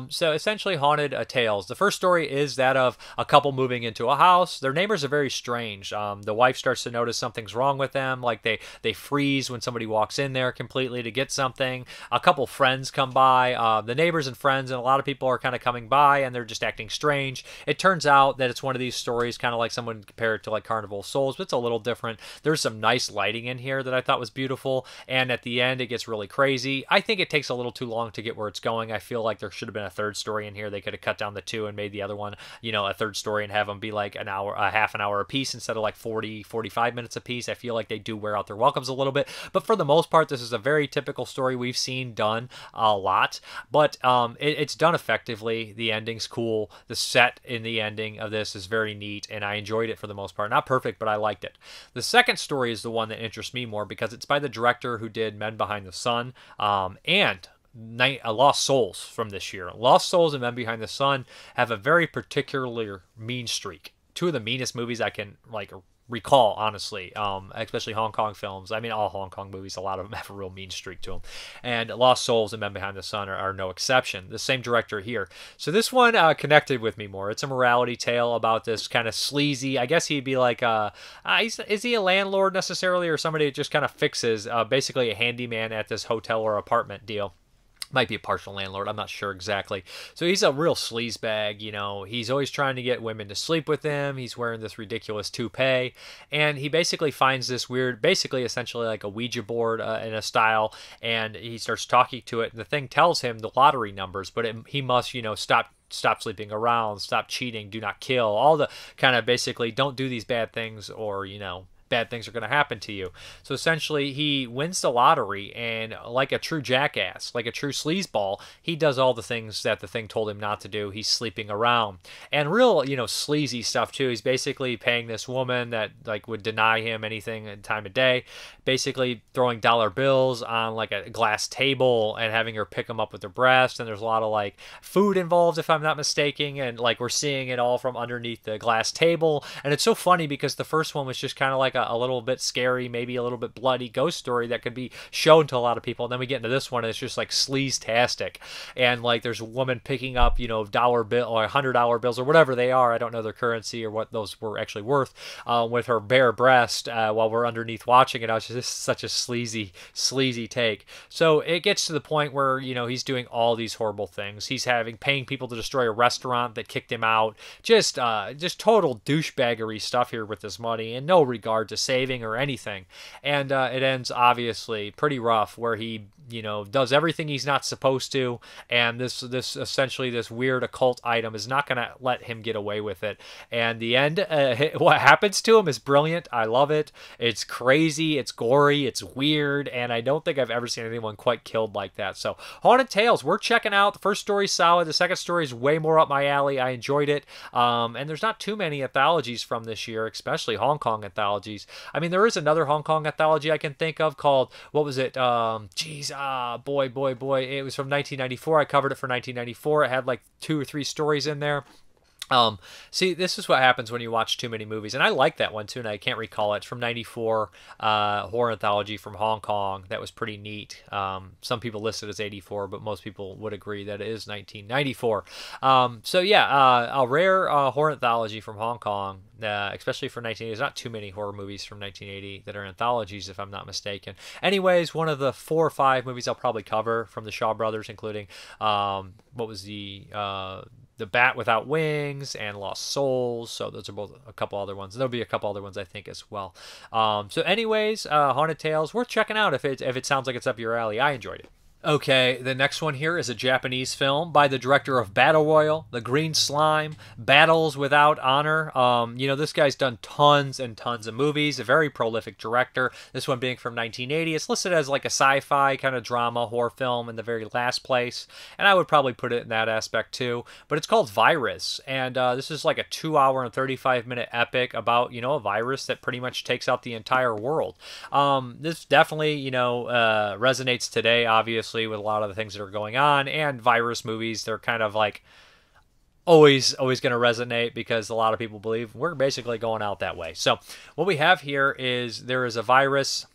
So essentially, Haunted Tales. The first story is that of a couple moving into a house. Their neighbors are very strange. The wife starts to notice something's wrong with them. Like they freeze when somebody walks in there completely to get something. A couple friends come by. The neighbors and friends and a lot of people are kind of coming by, and they're just acting strange. It turns out that it's one of these stories, kind of like someone compared it to like Carnival of Souls, but it's a little different. There's some nice lighting in here that I thought was beautiful, and at the end it gets really crazy. I think it takes a little too long to get where it's going. I feel like there should have been a third story in here. They could have cut down the 2 and made the other one, you know, a third story, and have them be like half an hour a piece instead of like 45 minutes a piece. I feel like they do wear out their welcomes a little bit, but for the most part, this is a very typical story we've seen done a lot, but it's done effectively. The ending's cool. The set in the ending of this is very neat, and I enjoyed it for the most part. Not perfect, but I liked it. The second story is the one that interests me more, because it's by the director who did Men Behind the Sun, and Lost Souls from this year. Lost Souls and Men Behind the Sun have a very particular mean streak. Two of the meanest movies I can like recall, honestly, especially Hong Kong films. I mean, all Hong Kong movies, a lot of them have a real mean streak to them. And Lost Souls and Men Behind the Sun are no exception. The same director here. So this one connected with me more. It's a morality tale about this kind of sleazy, I guess he'd be like, is he a landlord necessarily, or somebody that just kind of fixes, basically a handyman at this hotel or apartment deal. Might be a partial landlord, I'm not sure exactly. So he's a real sleazebag, you know. He's always trying to get women to sleep with him. He's wearing this ridiculous toupee. And he basically finds this weird, basically essentially like a Ouija board in a style. And he starts talking to it. And the thing tells him the lottery numbers, but he must, you know, stop sleeping around, stop cheating, do not kill. All the kind of basically don't do these bad things, or, you know, bad things are going to happen to you. So essentially, he wins the lottery, and like a true jackass, like a true sleazeball, he does all the things that the thing told him not to do. He's sleeping around. And real, you know, sleazy stuff, too. He's basically paying this woman that, like, would deny him anything at time of day, basically throwing dollar bills on, like, a glass table and having her pick them up with her breast, and there's a lot of, like, food involved, if I'm not mistaken, and, like, we're seeing it all from underneath the glass table. And it's so funny because the first one was just kind of like a little bit scary, maybe a little bit bloody ghost story that could be shown to a lot of people. And then we get into this one, and it's just like sleaze-tastic. And like there's a woman picking up, you know, dollar bill or $100 bills or whatever they are. I don't know their currency or what those were actually worth, with her bare breast while we're underneath watching it. I was just such a sleazy take. So it gets to the point where, you know, he's doing all these horrible things. He's paying people to destroy a restaurant that kicked him out. Just total douchebaggery stuff here with this money, and no regard to saving or anything. And it ends obviously pretty rough, where he, you know, does everything he's not supposed to, and this essentially this weird occult item is not going to let him get away with it. And the end, what happens to him is brilliant. I love it. It's crazy, it's gory, it's weird, and I don't think I've ever seen anyone quite killed like that. So Haunted Tales, we're checking out. The first story's solid. The second story is way more up my alley. I enjoyed it. And there's not too many anthologies from this year, especially Hong Kong anthologies. I mean, there is another Hong Kong anthology I can think of called, what was it? Boy. It was from 1994. I covered it for 1994. It had like 2 or 3 stories in there. See, this is what happens when you watch too many movies, and I like that one too, and I can't recall it. It's from 94, horror anthology from Hong Kong. That was pretty neat. Some people list it as 84, but most people would agree that it is 1994. So yeah, a rare horror anthology from Hong Kong, especially for 1980. There's not too many horror movies from 1980 that are anthologies, if I'm not mistaken. Anyways, one of the 4 or 5 movies I'll probably cover from the Shaw Brothers, including, what was The Bat Without Wings and Lost Souls. So those are both a couple other ones. There'll be a couple other ones, I think, as well. So anyways, Haunted Tales, worth checking out if it sounds like it's up your alley. I enjoyed it. Okay, the next one here is a Japanese film by the director of Battle Royale, The Green Slime, Battles Without Honor. You know, this guy's done tons and tons of movies, a very prolific director. This one being from 1980. It's listed as like a sci-fi kind of drama horror film in the very last place, and I would probably put it in that aspect too. But it's called Virus, and this is like a 2-hour and 35-minute epic about, you know, a virus that pretty much takes out the entire world. This definitely, you know, resonates today, obviously, with a lot of the things that are going on, and virus movies, they're kind of like always going to resonate because a lot of people believe we're basically going out that way. So what we have here is there is a virus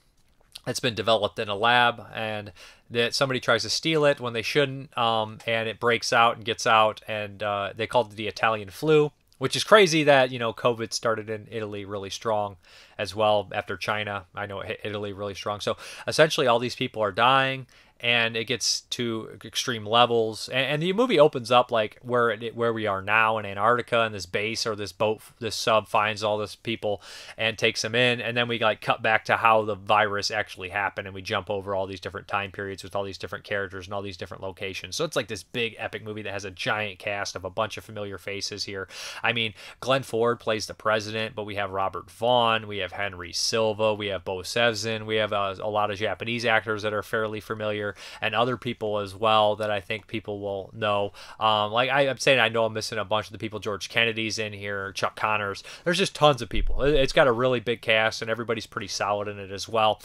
that's been developed in a lab, and that somebody tries to steal it when they shouldn't, and it breaks out and gets out, and they called it the Italian flu, which is crazy that, you know, COVID started in Italy really strong as well after China. I know it hit Italy really strong. So essentially all these people are dying, and it gets to extreme levels. And the movie opens up like where we are now in Antarctica, and this base or this boat, this sub finds all this people and takes them in. And then we like cut back to how the virus actually happened, and we jump over all these different time periods with all these different characters and all these different locations. So it's like this big epic movie that has a giant cast of a bunch of familiar faces here. I mean, Glenn Ford plays the president, but we have Robert Vaughn, we have Henry Silva, we have Bo Sevzin, we have a lot of Japanese actors that are fairly familiar. here, and other people as well that I think people will know. Like I'm saying, I know I'm missing a bunch of the people. George Kennedy's in here, Chuck Connors. There's just tons of people. It's got a really big cast, and everybody's pretty solid in it as well.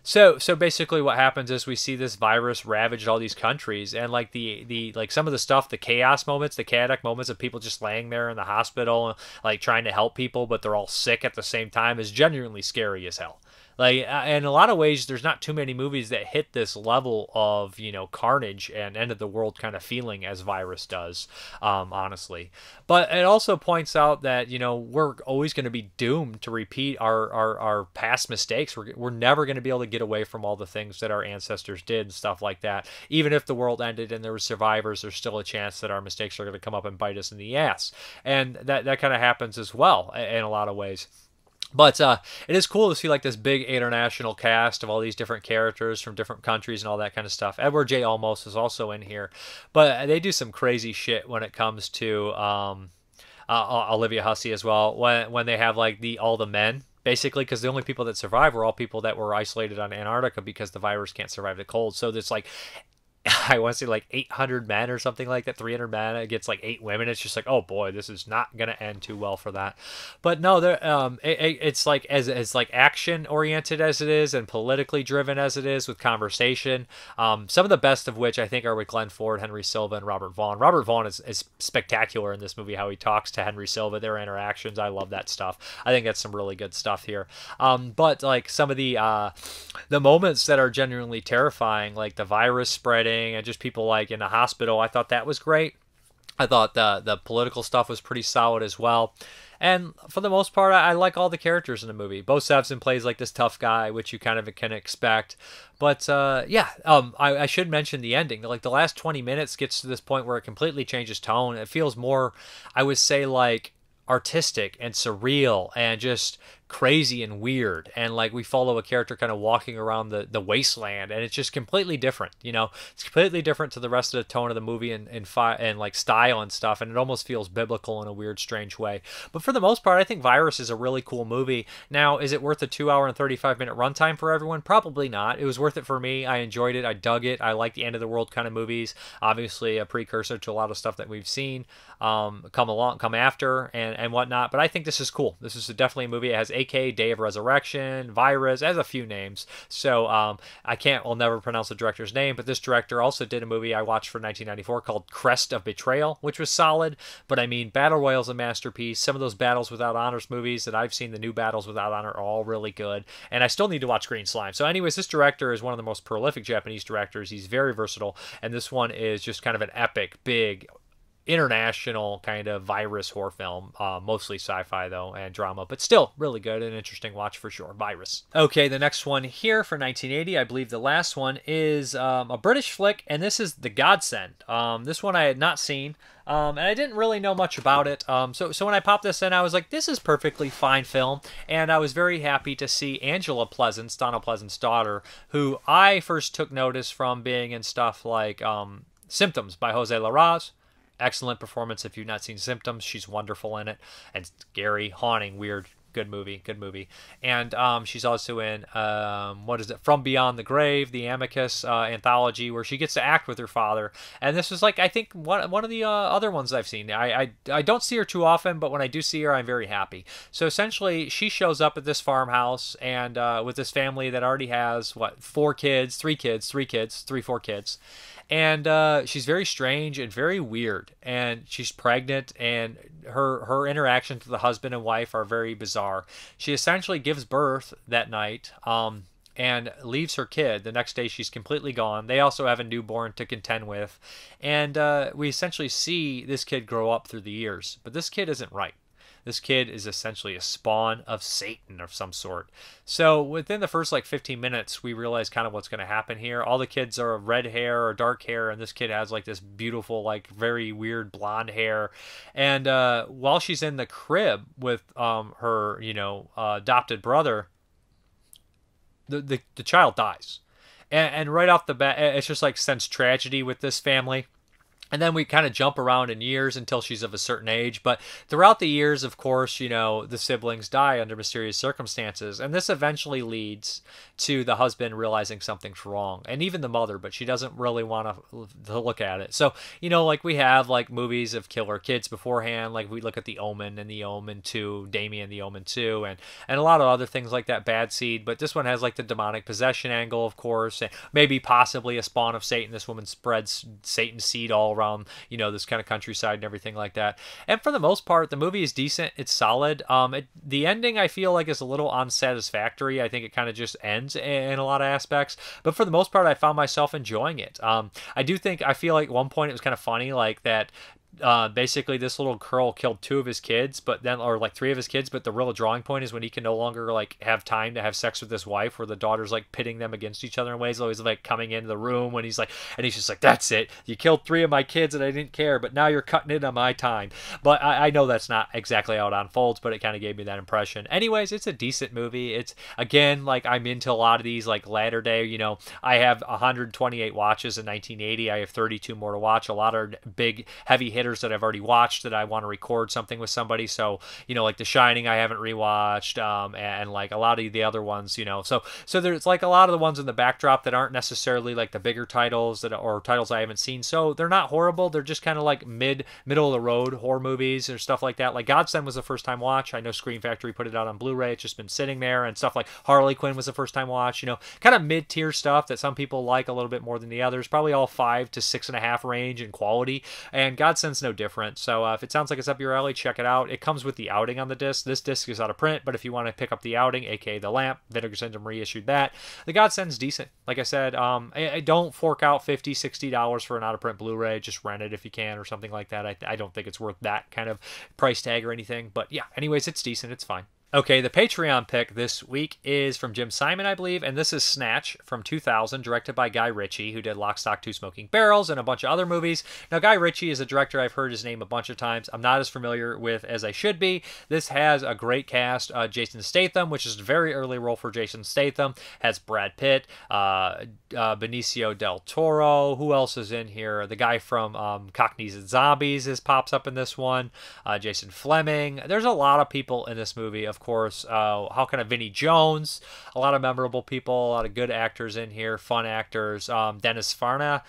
So basically what happens is we see this virus ravage all these countries, and like like some of the stuff, the chaos moments, the chaotic moments of people just laying there in the hospital, like trying to help people, but they're all sick at the same time, is genuinely scary as hell. Like, in a lot of ways, there's not too many movies that hit this level of, carnage and end of the world kind of feeling as Virus does, honestly. But it also points out that, we're always going to be doomed to repeat our past mistakes. We're never going to be able to get away from all the things that our ancestors did and stuff like that. Even if the world ended and there were survivors, there's still a chance that our mistakes are going to come up and bite us in the ass. And that kind of happens as well in a lot of ways. But it is cool to see like this big international cast of all these different characters from different countries and all that kind of stuff. Edward J. Olmos is also in here, but they do some crazy shit when it comes to Olivia Hussey as well. When they have like all the men. Basically, because the only people that survive were all people that were isolated on Antarctica because the virus can't survive the cold. So there's like, I want to say like 800 men or something like that, 300 men against like 8 women. It's just like, oh boy, this is not going to end too well for that. But no, it's like as like action oriented as it is and politically driven as it is with conversation. Some of the best of which I think are with Glenn Ford, Henry Silva, and Robert Vaughn. Robert Vaughn is spectacular in this movie, how he talks to Henry Silva, their interactions. I love that stuff. I think that's some really good stuff here. But like some of the moments that are genuinely terrifying, like the virus spreading, and just people like in the hospital, I thought that was great. I thought the political stuff was pretty solid as well. And for the most part, I like all the characters in the movie. Bo Sevson plays like this tough guy, which you kind of can expect. But I should mention the ending. Like the last 20 minutes gets to this point where it completely changes tone. It feels more, I would say, like artistic and surreal and just crazy and weird, and like we follow a character kind of walking around the wasteland, and it's just completely different. It's completely different to the rest of the tone of the movie and like style and stuff, and it almost feels biblical in a weird, strange way. But for the most part, I think Virus is a really cool movie. Now, is it worth a 2 hour and 35-minute runtime for everyone? Probably not. It was worth it for me. I enjoyed it. I dug it. I like the end of the world kind of movies. Obviously, a precursor to a lot of stuff that we've seen come after and whatnot. But I think this is cool. This is definitely a movie. It has AK, Day of Resurrection, Virus, it has a few names. So I'll never pronounce the director's name, but this director also did a movie I watched for 1994 called Crest of Betrayal, which was solid. But I mean, Battle Royale's a masterpiece. Some of those Battles Without Honors movies that I've seen, the new Battles Without Honor, are all really good. And I still need to watch Green Slime. So anyways, this director is one of the most prolific Japanese directors. He's very versatile. And this one is just kind of an epic, big, international kind of virus horror film, mostly sci-fi though and drama, but still really good and interesting watch for sure. Virus. Okay, the next one here for 1980, I believe the last one, is a British flick, and this is The Godsend. This one I had not seen, and I didn't really know much about it. So when I popped this in, I was like, this is perfectly fine film, and I was very happy to see Angela Pleasance, Donald Pleasance's daughter, who I first took notice from being in stuff like Symptoms by Jose Larraz. Excellent performance. If you've not seen Symptoms, she's wonderful in it. And scary, haunting, weird, good movie. And she's also in From Beyond the Grave, the Amicus anthology, where she gets to act with her father. And this is like, I think, one of the other ones I've seen. I don't see her too often, but when I do see her, I'm very happy. So essentially, she shows up at this farmhouse and with this family that already has 4 kids. And she's very strange and very weird, and she's pregnant, and her interactions with the husband and wife are very bizarre. She essentially gives birth that night and leaves her kid. The next day she's completely gone. They also have a newborn to contend with, and we essentially see this kid grow up through the years, but this kid isn't right. This kid is essentially a spawn of Satan of some sort. So within the first 15 minutes, we realize kind of what's going to happen here. All the kids are red hair or dark hair, and this kid has this beautiful, very weird blonde hair. And while she's in the crib with her, adopted brother, the child dies. And right off the bat, it's just sense tragedy with this family. And then we kind of jump around in years until she's of a certain age. But throughout the years, of course, you know, the siblings die under mysterious circumstances. And this eventually leads to the husband realizing something's wrong. And even the mother, but she doesn't really want to look at it. So, you know, like we have like movies of killer kids beforehand. Like we look at The Omen and The Omen 2, Damien, The Omen 2, and a lot of other things like that, Bad Seed. But this one has like the demonic possession angle, of course, and maybe possibly a spawn of Satan. This woman spreads Satan's seed all around, you know, this kind of countryside and everything like that. And for the most part, the movie is decent. It's solid. The ending, I feel like, is a little unsatisfactory. I think it kind of just ends in a lot of aspects. But for the most part, I found myself enjoying it. I feel like at one point it was kind of funny, like that. Basically this little girl killed 2 of his kids, or like 3 of his kids, but the real drawing point is when he can no longer like have time to have sex with his wife, where the daughter's like pitting them against each other in ways, always like coming into the room when he's like, and he's just like, that's it, you killed 3 of my kids and I didn't care, but now you're cutting in on my time. But I know that's not exactly how it unfolds, but it kind of gave me that impression. Anyways, it's a decent movie. It's, again, like I'm into a lot of these like latter day, you know, I have 128 watches in 1980, I have 32 more to watch, a lot of big heavy hitters that I've already watched that I want to record something with somebody. So, you know, like The Shining I haven't rewatched, and like a lot of the other ones, you know. So there's like a lot of the ones in the backdrop that aren't necessarily like the bigger titles or titles I haven't seen. So they're not horrible. They're just kind of like middle of the road horror movies or stuff like that. Like Godsend was the first time watch. I know Scream Factory put it out on Blu-ray. It's just been sitting there, and stuff like Harlequin was the first time watch, you know, kind of mid-tier stuff that some people like a little bit more than the others. Probably all 5 to 6.5 range in quality. And Godsend no different. So if it sounds like it's up your alley, check it out. It comes with the outing on the disc. This disc is out of print, but if you want to pick up the outing, aka the lamp, Vinegar Syndrome reissued that. The Godsend's decent. Like I said, I don't fork out $50, $60 for an out of print Blu-ray. Just rent it if you can or something like that. I don't think it's worth that kind of price tag or anything. But yeah, anyways, it's decent. It's fine. Okay, the Patreon pick this week is from Jim Simon, I believe, and this is Snatch from 2000, directed by Guy Ritchie, who did Lock, Stock, 2 Smoking Barrels and a bunch of other movies. Now, Guy Ritchie is a director I've heard his name a bunch of times. I'm not as familiar with as I should be. This has a great cast. Jason Statham, which is a very early role for Jason Statham, has Brad Pitt, Benicio del Toro. Who else is in here? The guy from Cockneys and Zombies pops up in this one. Jason Fleming. There's a lot of people in this movie, of course. How can I? Vinnie Jones, a lot of memorable people, a lot of good actors in here, fun actors. Dennis Farna.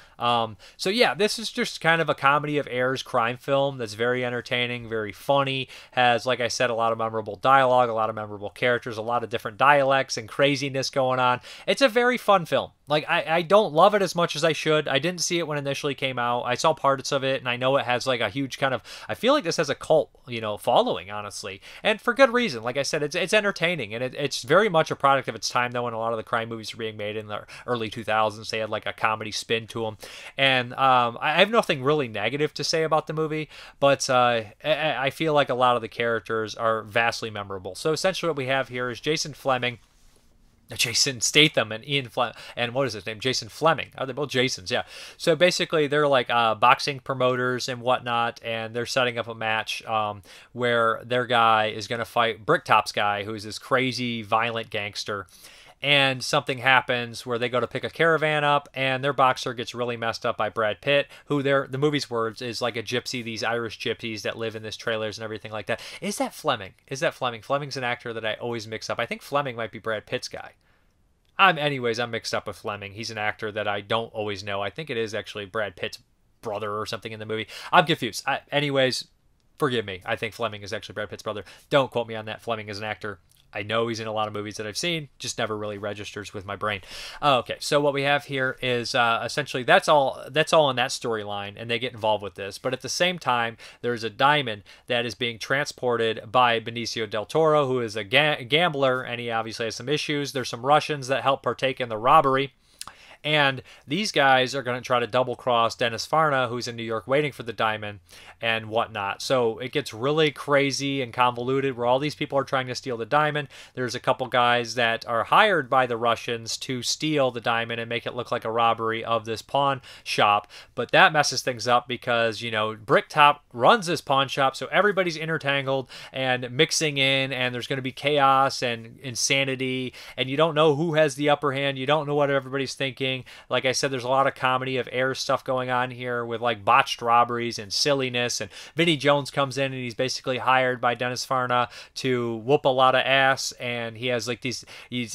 So yeah, this is just kind of a comedy of errors crime film that's very entertaining, very funny, has, like I said, a lot of memorable dialogue, a lot of memorable characters, a lot of different dialects and craziness going on. It's a very fun film. Like, I don't love it as much as I should. I didn't see it when it initially came out. I saw parts of it, and I know it has like a huge kind of, I feel like this has a cult, you know, following, honestly, and for good reason. Like I said, it's entertaining, and it's very much a product of its time, though, when a lot of the crime movies were being made in the early 2000s. They had like a comedy spin to them, and I have nothing really negative to say about the movie, but I feel like a lot of the characters are vastly memorable. So essentially what we have here is Jason Statham and Ian Fleming, and what is his name? Jason Fleming. Oh, they're both Jasons, yeah. So basically, they're like boxing promoters and whatnot, and they're setting up a match where their guy is going to fight Bricktop's guy, who's this crazy, violent gangster. And something happens where they go to pick a caravan up, and their boxer gets really messed up by Brad Pitt, who the movie's words is like a gypsy, these Irish gypsies that live in these trailers and everything like that. Is that Fleming? Fleming's an actor that I always mix up. I think Fleming might be Brad Pitt's guy. I'm mixed up with Fleming. He's an actor that I don't always know. I think it is actually Brad Pitt's brother or something in the movie. I'm confused. Anyways, forgive me. I think Fleming is actually Brad Pitt's brother. Don't quote me on that. Fleming is an actor. I know he's in a lot of movies that I've seen, just never really registers with my brain. Okay, so what we have here is essentially that's all in that storyline, and they get involved with this. But at the same time, there's a diamond that is being transported by Benicio del Toro, who is a gambler, and he obviously has some issues. There's some Russians that help partake in the robbery. And these guys are going to try to double-cross Dennis Farna, who's in New York waiting for the diamond and whatnot. So it gets really crazy and convoluted where all these people are trying to steal the diamond. There's a couple guys that are hired by the Russians to steal the diamond and make it look like a robbery of this pawn shop. But that messes things up because, you know, Bricktop runs this pawn shop, so everybody's intertangled and mixing in, and there's going to be chaos and insanity, and you don't know who has the upper hand. You don't know what everybody's thinking. entertaining. Like I said, there's a lot of comedy of error stuff going on here with like botched robberies and silliness. And Vinnie Jones comes in and he's basically hired by Dennis Farna to whoop a lot of ass. And he has like these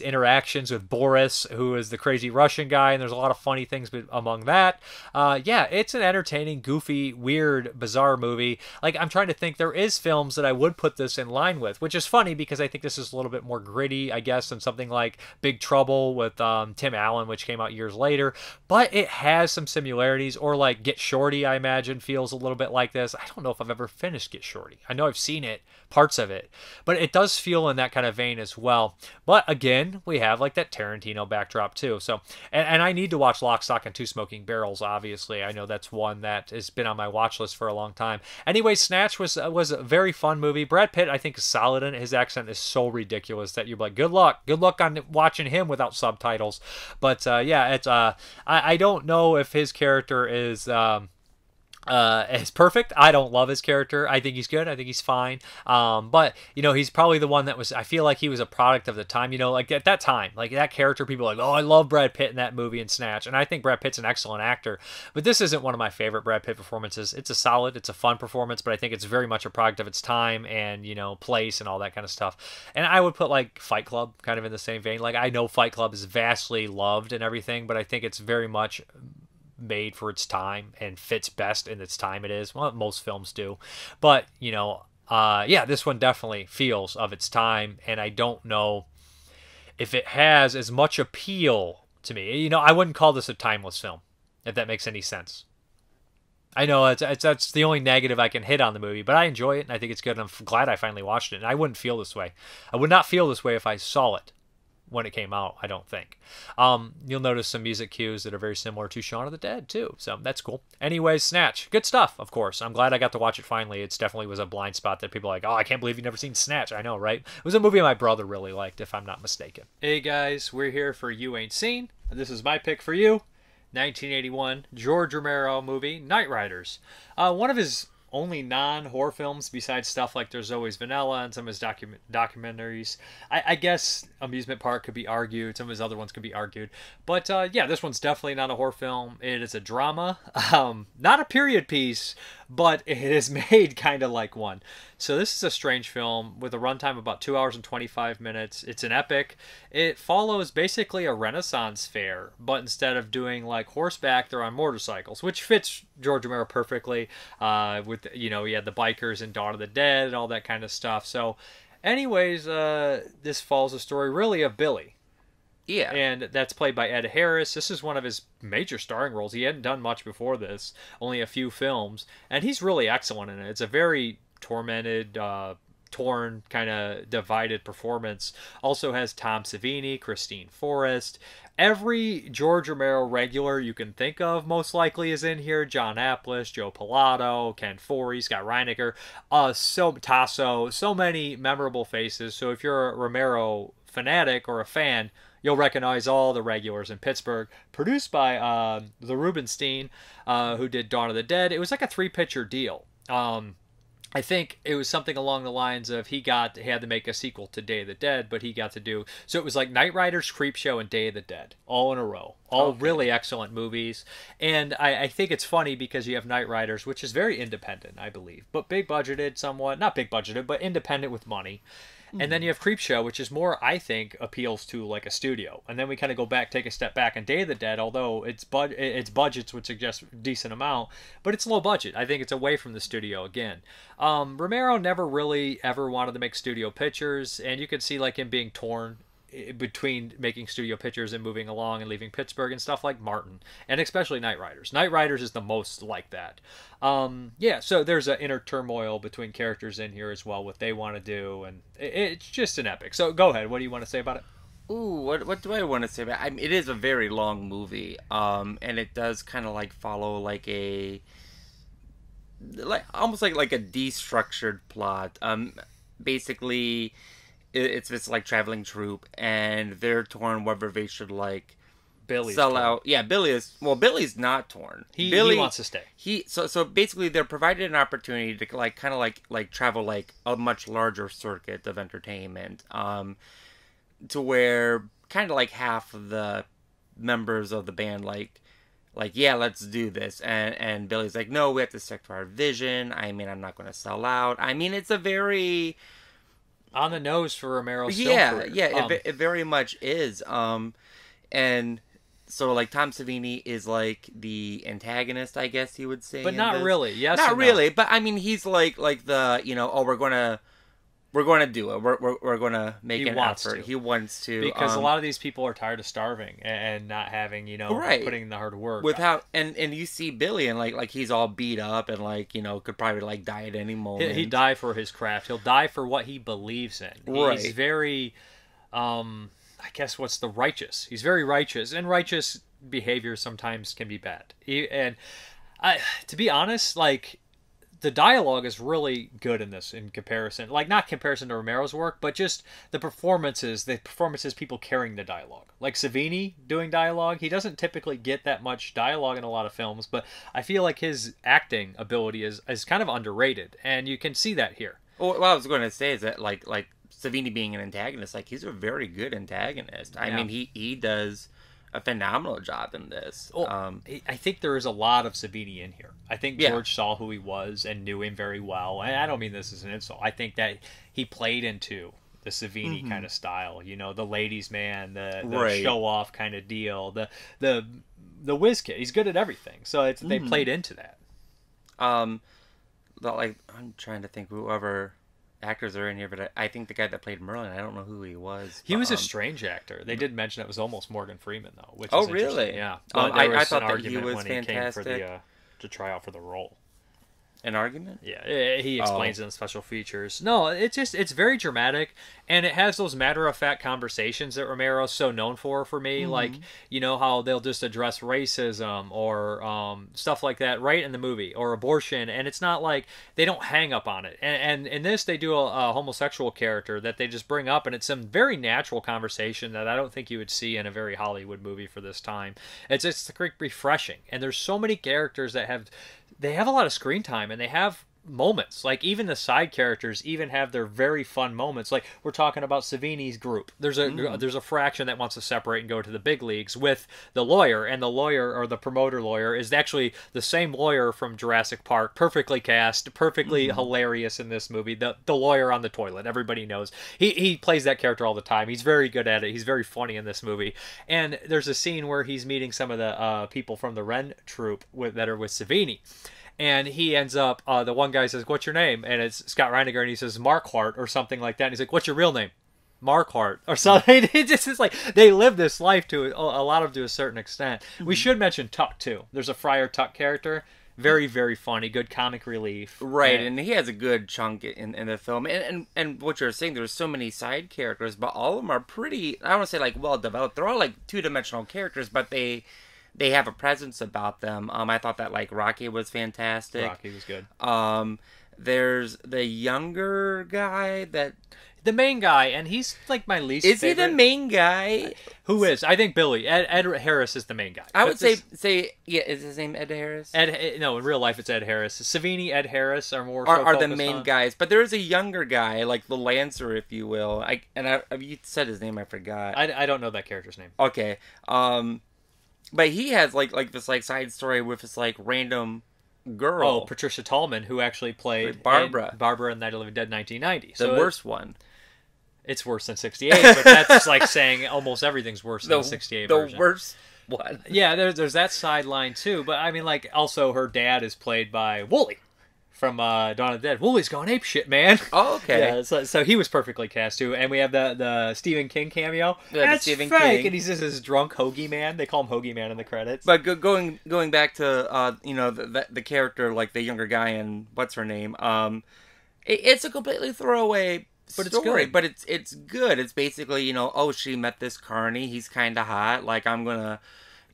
interactions with Boris, who is the crazy Russian guy. And there's a lot of funny things among that. Yeah, it's an entertaining, goofy, weird, bizarre movie. Like, I'm trying to think, there is films that I would put this in line with, which is funny because I think this is a little bit more gritty, I guess, than something like Big Trouble with Tim Allen, which came out years later. But it has some similarities, or like Get Shorty, I imagine, feels a little bit like this. I don't know if I've ever finished Get Shorty. I know I've seen it, parts of it, but it does feel in that kind of vein as well. But again, we have like that Tarantino backdrop too. So, and I need to watch Lock, Stock, and Two Smoking Barrels, obviously. I know that's one that has been on my watch list for a long time. Anyway, Snatch was a very fun movie. Brad Pitt, I think, is solid in it. His accent is so ridiculous that you're like, good luck on watching him without subtitles. But yeah, it's I don't know if his character is perfect. I don't love his character. I think he's good. I think he's fine. But you know, he's probably the one that was, I feel like he was a product of the time, you know, like at that time, like that character, people are like, oh, I love Brad Pitt in that movie and Snatch. And I think Brad Pitt's an excellent actor, but this isn't one of my favorite Brad Pitt performances. It's a fun performance, but I think it's very much a product of its time and, you know, place and all that kind of stuff. And I would put like Fight Club kind of in the same vein. Like, I know Fight Club is vastly loved and everything, but I think it's very much made for its time and fits best in its time it is. Well, most films do. But, you know, yeah, this one definitely feels of its time, and I don't know if it has as much appeal to me. You know, I wouldn't call this a timeless film, if that makes any sense. I know that's the only negative I can hit on the movie, but I enjoy it, and I think it's good, and I'm glad I finally watched it, and I wouldn't feel this way. I would not feel this way if I saw it when it came out, I don't think. You'll notice some music cues that are very similar to Shaun of the Dead, too, so that's cool. Anyways, Snatch. Good stuff, of course. I'm glad I got to watch it finally. It definitely was a blind spot that people are like, oh, I can't believe you've never seen Snatch. I know, right? It was a movie my brother really liked, if I'm not mistaken. Hey, guys, we're here for You Ain't Seen. This is my pick for you. 1981 George Romero movie, Knightriders. One of his only non-horror films besides stuff like There's Always Vanilla and some of his documentaries. I guess Amusement Park could be argued. Some of his other ones could be argued. But yeah, this one's definitely not a horror film. It is a drama. Not a period piece, but it is made kind of like one. So this is a strange film with a runtime of about 2 hours and 25 minutes. It's an epic. It follows basically a Renaissance fair, but instead of doing like horseback, they're on motorcycles, which fits George Romero perfectly. With, you know, he had the bikers in Dawn of the Dead and all that kind of stuff. So anyways, this follows the story really of Billy. Yeah. And that's played by Ed Harris. This is one of his major starring roles. He hadn't done much before this, only a few films, and he's really excellent in it. It's a very tormented, torn, kind of divided performance. Also has Tom Savini, Christine Forrest. Every George Romero regular you can think of most likely is in here. John Apples, Joe Pilato, Ken Foree, Scott Reiniger, Tasso, so many memorable faces. So if you're a Romero fanatic or a fan, you'll recognize all the regulars in Pittsburgh. Produced by the Rubenstein, who did Dawn of the Dead. It was like a 3-picture deal. I think it was something along the lines of he had to make a sequel to Day of the Dead, but he got to do... So it was like Knightriders, Creepshow, and Day of the Dead, all in a row. All really excellent movies. And I think it's funny because you have Knightriders, which is very independent, I believe, but big budgeted somewhat. Not big budgeted, but independent with money. And then you have Creepshow, which is more, I think, appeals to like a studio. And then we kind of go back, take a step back, and Day of the Dead, although its budgets would suggest a decent amount, but it's low budget. I think it's away from the studio again. Romero never really ever wanted to make studio pictures, and you could see like him being torn between making studio pictures and moving along and leaving Pittsburgh and stuff like Martin, and especially Knightriders. Knightriders is the most like that. Yeah, so there's an inner turmoil between characters in here as well, what they want to do, and it's just an epic. So go ahead, what do you want to say about it?
Ooh, what do I want to say about it? I mean, it is a very long movie, and it does kind of like follow like almost like a destructured plot. Basically, it's this like traveling troupe, and they're torn whether they should like
Billy's
sell
torn.
out. Yeah, Billy's not torn.
He wants to stay.
So basically they're provided an opportunity to like kind of like travel like a much larger circuit of entertainment, to where kind of like half of the members of the band like, yeah, let's do this. And Billy's like, no, we have to stick to our vision. I mean, I'm not going to sell out. I mean, it's a very...
on the nose for Romero's film career.
Yeah, it very much is. And so, like, Tom Savini is, like, the antagonist, I guess you would say.
But not really, yes.
Not really, but, I mean, he's, like the, you know, oh, we're going to do it. We're going to make an effort. He wants to.
Because a lot of these people are tired of starving and not having, you know, putting in the hard work.
And you see Billy, and, like, he's all beat up and, like, you know, could probably, like, die at any moment.
He'd die for his craft. He'll die for what he believes in.
Right.
He's very... I guess what's the righteous. He's very righteous, and righteous behavior sometimes can be bad. To be honest, like, the dialogue is really good in this in comparison. Like, not comparison to Romero's work, but just the performances people carrying the dialogue. Like Savini doing dialogue, he doesn't typically get that much dialogue in a lot of films, but I feel like his acting ability is kind of underrated, and you can see that here.
Well, what I was going to say is that, like Savini being an antagonist, like, he's a very good antagonist. I mean, he does a phenomenal job in this.
Well, I think there is a lot of Savini in here. I think George saw who he was and knew him very well. And I don't mean this as an insult. I think that he played into the Savini kind of style. You know, the ladies' man, the show-off kind of deal, the whiz kid. He's good at everything. So they played into that.
Like, I'm trying to think whoever... actors are in here, but I think the guy that played Merlin, I don't know who he was.
He was a strange actor. They did mention it was almost Morgan Freeman, though. Which
is
really? Yeah.
I thought that he was fantastic.
To try out for the role.
An argument?
Yeah, he explains it in the special features. No, it's very dramatic, and it has those matter-of-fact conversations that Romero's so known for me. Like, you know, how they'll just address racism or stuff like that right in the movie, or abortion, and it's not like they don't hang up on it. And in this, they do a homosexual character that they just bring up, and it's some very natural conversation that I don't think you would see in a very Hollywood movie for this time. It's refreshing, and there's so many characters that have a lot of screen time, and they have moments. Like, even the side characters even have their very fun moments. Like, we're talking about Savini's group. There's a fraction that wants to separate and go to the big leagues with the lawyer, and the lawyer, or the promoter lawyer, is actually the same lawyer from Jurassic Park, perfectly cast, perfectly hilarious in this movie. The lawyer on the toilet, everybody knows. He plays that character all the time. He's very good at it. He's very funny in this movie. And there's a scene where he's meeting some of the people from the Wren troupe that are with Savini. And he ends up, the one guy says, "What's your name?" And it's Scott Reiniger, and he says, "Mark Hart," or something like that. And he's like, "What's your real name?" "Mark Hart," or something. It's like, they live this life to a lot of to a certain extent. We should mention Tuck, too. There's a Friar Tuck character. Very, very funny. Good comic relief.
Right, and he has a good chunk in the film. And what you're saying, there's so many side characters, but all of them are pretty, I don't want to say, like, well-developed. They're all, like, two-dimensional characters, but they have a presence about them. I thought that, like, Rocky was fantastic.
Rocky was good.
There's the younger guy that...
The main guy, and he's, like, my least favorite.
Is he the main guy?
Who is? I think Billy. Ed Harris is the main guy.
I would say, yeah, is his name Ed Harris?
No, in real life it's Ed Harris. Savini, Ed Harris are more
are the main guys, but there is a younger guy, like the Lancer, if you will. You said his name, I forgot.
I don't know that character's name.
Okay. But he has like this like side story with this like random girl.
Oh, Patricia Tallman, who actually played Barbara in Night of the Living Dead 1990.
The worst one.
It's worse than 68, but that's like saying almost everything's worse than the 68 version.
The worst one.
Yeah, there's that sideline too. But I mean, like, also her dad is played by Wooly from Dawn of the Dead. Wooly's gone apeshit, man.
Oh, okay.
Yeah, so he was perfectly cast too. And we have the Stephen King cameo.
Yeah,
that's
Stephen
fake.
King.
And he's just this drunk hoagie man. They call him Hoagie Man in the credits.
But going back to the character, like the younger guy and what's her name, it's a completely throwaway.
But
story,
it's good.
But it's good. It's basically, oh, she met this carny. He's kind of hot. Like, I'm gonna,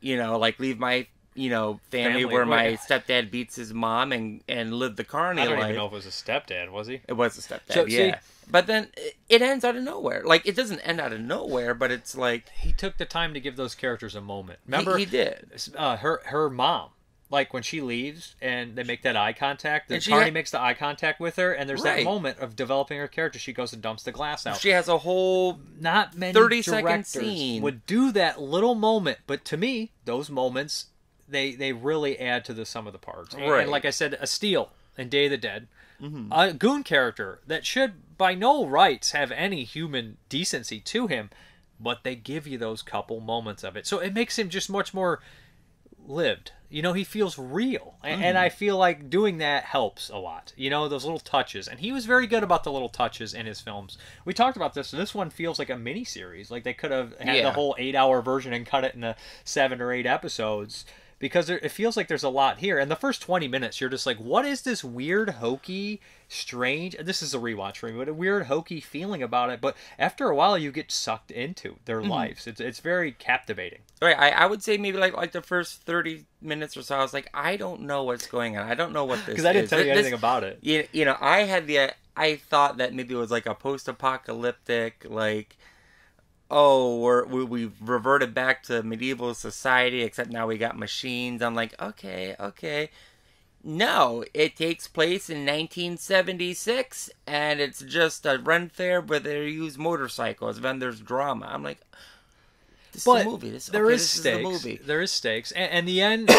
like leave my, family where my stepdad beats his mom and live the carny life.
I don't even know if it was a stepdad, was he?
It was a stepdad, yeah. But then it ends out of nowhere. Like, it doesn't end out of nowhere, but it's like...
He took the time to give those characters a moment. Remember?
He did.
Her mom Like when she leaves and they make that eye contact, then
And
Carney makes the eye contact with her, and there's that
Right.
moment of developing her character. She goes and dumps the glass out.
She has a whole
Not many
30-second
directors
scene.
would do that little moment, but to me, those moments they really add to the sum of the parts.
Right.
And like I said, a Steel in Day of the Dead, a goon character that should by no rights have any human decency to him, but they give you those couple moments of it, so it makes him just much more lived. You know, he feels real, and I feel like doing that helps a lot. You know, those little touches, and he was very good about the little touches in his films. We talked about this, and this one feels like a mini series. Like they could have had the whole 8-hour version and cut it into 7 or 8 episodes, because it feels like there's a lot here. And the first 20 minutes, you're just like, what is this weird, hokey, strange... This is a rewatch for me, but a weird, hokey feeling about it. But after a while, you get sucked into their lives. It's very captivating.
Right, I would say maybe like the first 30 minutes or so, I was like, I don't know what's going on. I don't know what this is.
Because I didn't tell you anything about it.
You know, I thought that maybe it was like a post-apocalyptic, like, we've reverted back to medieval society, except now we got machines. I'm like, okay. No, it takes place in 1976, and it's just a run fair where they use motorcycles, then there's drama. I'm like... This is a movie.
There is stakes, and the end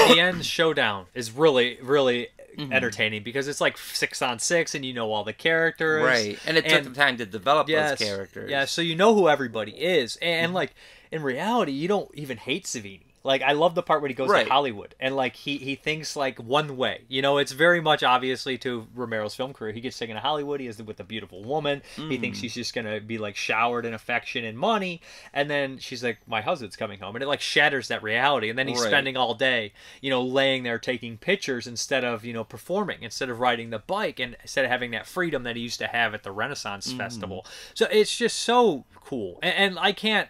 showdown is really, really entertaining because it's like 6-on-6, and you know all the characters,
right? And it took the time to develop those characters.
Yeah, so you know who everybody is, and like in reality, you don't even hate Savini. Like, I love the part when he goes to Hollywood, and like he thinks like one way. You know, it's very much obviously to Romero's film career. He gets taken to Hollywood. He is with a beautiful woman. He thinks she's just gonna be like showered in affection and money, and then she's like, "My husband's coming home," and it like shatters that reality. And then he's spending all day, you know, laying there taking pictures instead of, you know, performing, instead of riding the bike, and instead of having that freedom that he used to have at the Renaissance Festival. So it's just so cool, and I can't.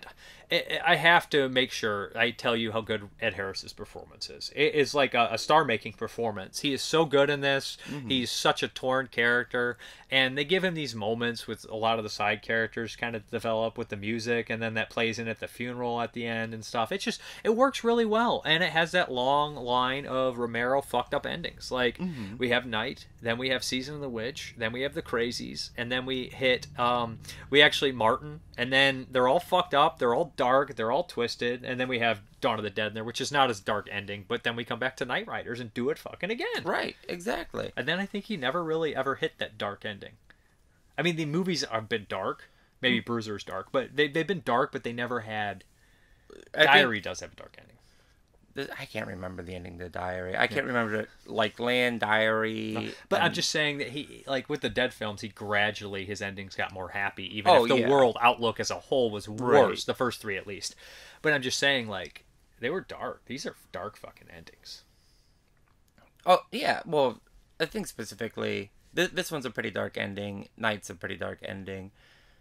I have to make sure I tell you how good Ed Harris's performance is. It is like a star-making performance. He is so good in this. He's such a torn character, and they give him these moments with a lot of the side characters kind of develop with the music, and then that plays in at the funeral at the end and stuff. It works really well, and it has that long line of Romero fucked up endings. Like, we have Night, then we have Season of the Witch, then we have The Crazies, and then we hit, Martin, and then they're all fucked up, they're all dark, they're all twisted, and then we have Dawn of the Dead in there, which is not as dark ending, but then we come back to Knightriders and do it fucking again.
Right, exactly.
And then I think he never really ever hit that dark ending. I mean, the movies have been dark. Maybe Bruiser's dark, but they've been dark, but they never had... Diary does have a dark ending.
I can't remember the ending to Diary. I can't remember, like, Land, Diary...
No, but I'm just saying that he, like, with the Dead films, his endings got more happy, even if the world outlook as a whole was worse, the first 3 at least. But I'm just saying, like, they were dark. These are dark fucking endings.
Oh, yeah, well, I think specifically, this one's a pretty dark ending. Night's a pretty dark ending.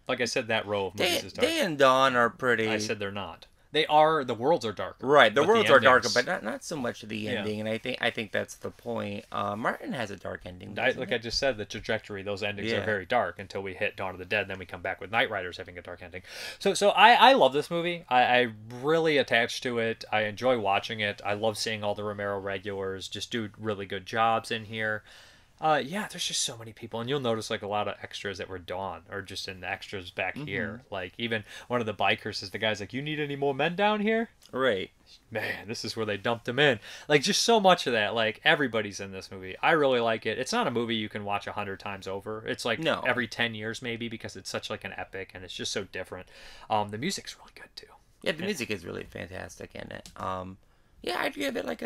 Like I said, that row of movies is dark.
Day and Dawn are pretty...
I said they're not. They are. The worlds are darker.
Right, the worlds are darker, but not so much the ending. And I think that's the point. Martin has a dark ending.
I just said, the trajectory. Those endings are very dark until we hit Dawn of the Dead. And then we come back with Knightriders having a dark ending. So I love this movie. I really attached to it. I enjoy watching it. I love seeing all the Romero regulars just do really good jobs in here. There's just so many people, and you'll notice like a lot of extras that were Dawn or just in the extras back here. Like even one of the bikers is the guy's like, "You need any more men down here?"
Right.
Man, this is where they dumped him in. Like just so much of that. Like everybody's in this movie. I really like it. It's not a movie you can watch 100 times over. It's like every 10 years maybe, because it's such like an epic and it's just so different. The music's really good too.
Yeah, the music is really fantastic in it. I'd give it like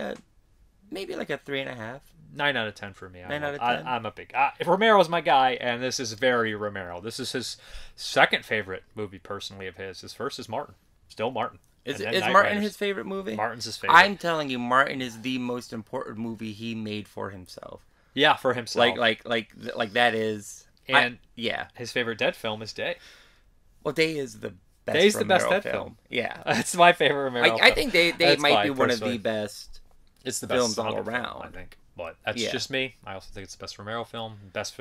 maybe like a 3.5.
9 out of 10 for me.
9 out of 10.
I'm a big... Romero's my guy, and this is very Romero. This is his second favorite movie, personally, of his. His first is Martin. Still Martin.
Is Martin his favorite movie?
Martin's his favorite.
I'm telling you, Martin is the most important movie he made for himself.
Yeah, for himself.
Like that is...
And his favorite Dead film is Day.
Well, Day is the best
Day's
Romero
the best Dead
film. Yeah.
It's my favorite Romero film.
I think Day might be one of the best
It's the
films
best
all
zombie
around.
film, I think. But that's just me. I also think it's the best Romero film, best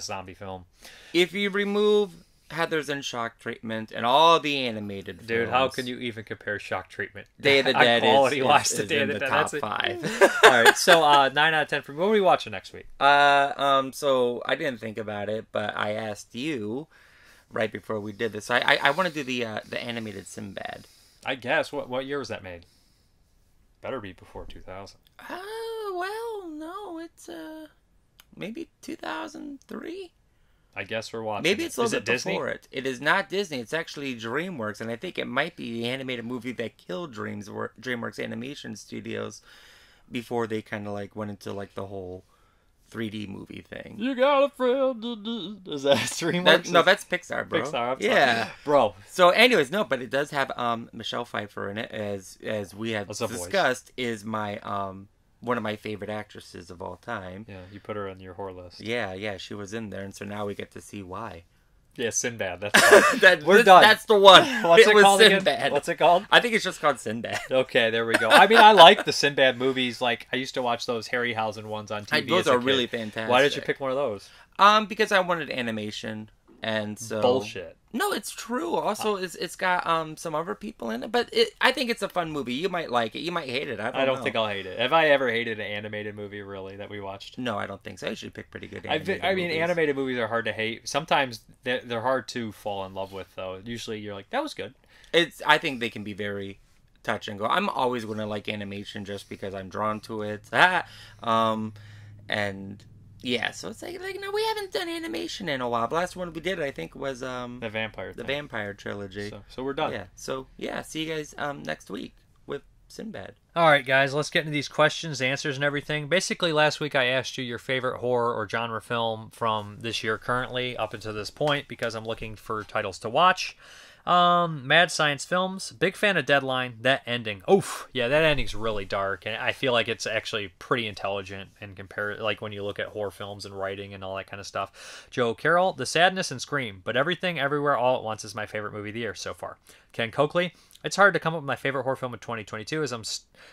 zombie film.
If you remove Heather's in Shock Treatment and all the animated films.
Dude, how can you even compare Shock Treatment?
Day of the Dead is
Day
in
of
the top 5.
All right, so 9 out of 10 for me. What are we watching next week?
So I didn't think about it, but I asked you right before we did this. I want to do the animated Sinbad.
I guess. What year was that made? Better be before 2000.
Well, no, it's maybe 2003.
I guess we're watching.
Maybe it's a little bit
Disney?
before it. It is not Disney. It's actually DreamWorks, and I think it might be the animated movie that killed DreamWorks Animation Studios before they kind of like went into like the whole 3D movie thing.
You got a friend. Is that DreamWorks?
No, that's Pixar, bro.
Pixar,
yeah,
bro.
So, anyways, no, but it does have Michelle Pfeiffer in it, as we have discussed. Is my one of my favorite actresses of all time.
Yeah, you put her on your horror list.
Yeah, she was in there, and so now we get to see why.
Yeah, Sinbad. That's
We're done. That's the one.
What's it called
Sinbad.
again? What's it called?
I think it's just called Sinbad.
Okay, there we go. I mean, I like the Sinbad movies. Like, I used to watch those Harryhausen ones on TV.
Those are really fantastic.
Why did you pick one of those?
Because I wanted animation, and so
bullshit.
No, it's true. Also, it's got some other people in it, but I think it's a fun movie. You might like it. You might hate it. I don't know.
Think I'll hate it. Have I ever hated an animated movie, really, that we watched?
No, I don't think so. I usually pick pretty good
animated movies. Animated movies are hard to hate. Sometimes they're hard to fall in love with, though. Usually you're like, that was good.
I think they can be very touch and go. I'm always going to like animation just because I'm drawn to it. And... yeah, so it's like no, we haven't done animation in a while. The last one we did, I think, was
the
Vampire trilogy.
So we're done.
Yeah. So yeah, see you guys next week with Sinbad.
All right, guys, let's get into these questions, answers, and everything. Basically, last week I asked you your favorite horror or genre film from this year currently up until this point because I'm looking for titles to watch. Mad Science Films, big fan of Deadline. That ending, oof, yeah, that ending's really dark, and I feel like it's actually pretty intelligent and like when you look at horror films and writing and all that kind of stuff. Joe Carroll, The Sadness and Scream, but Everything Everywhere All at Once is my favorite movie of the year so far. Ken Coakley, it's hard to come up with my favorite horror film of 2022 as I'm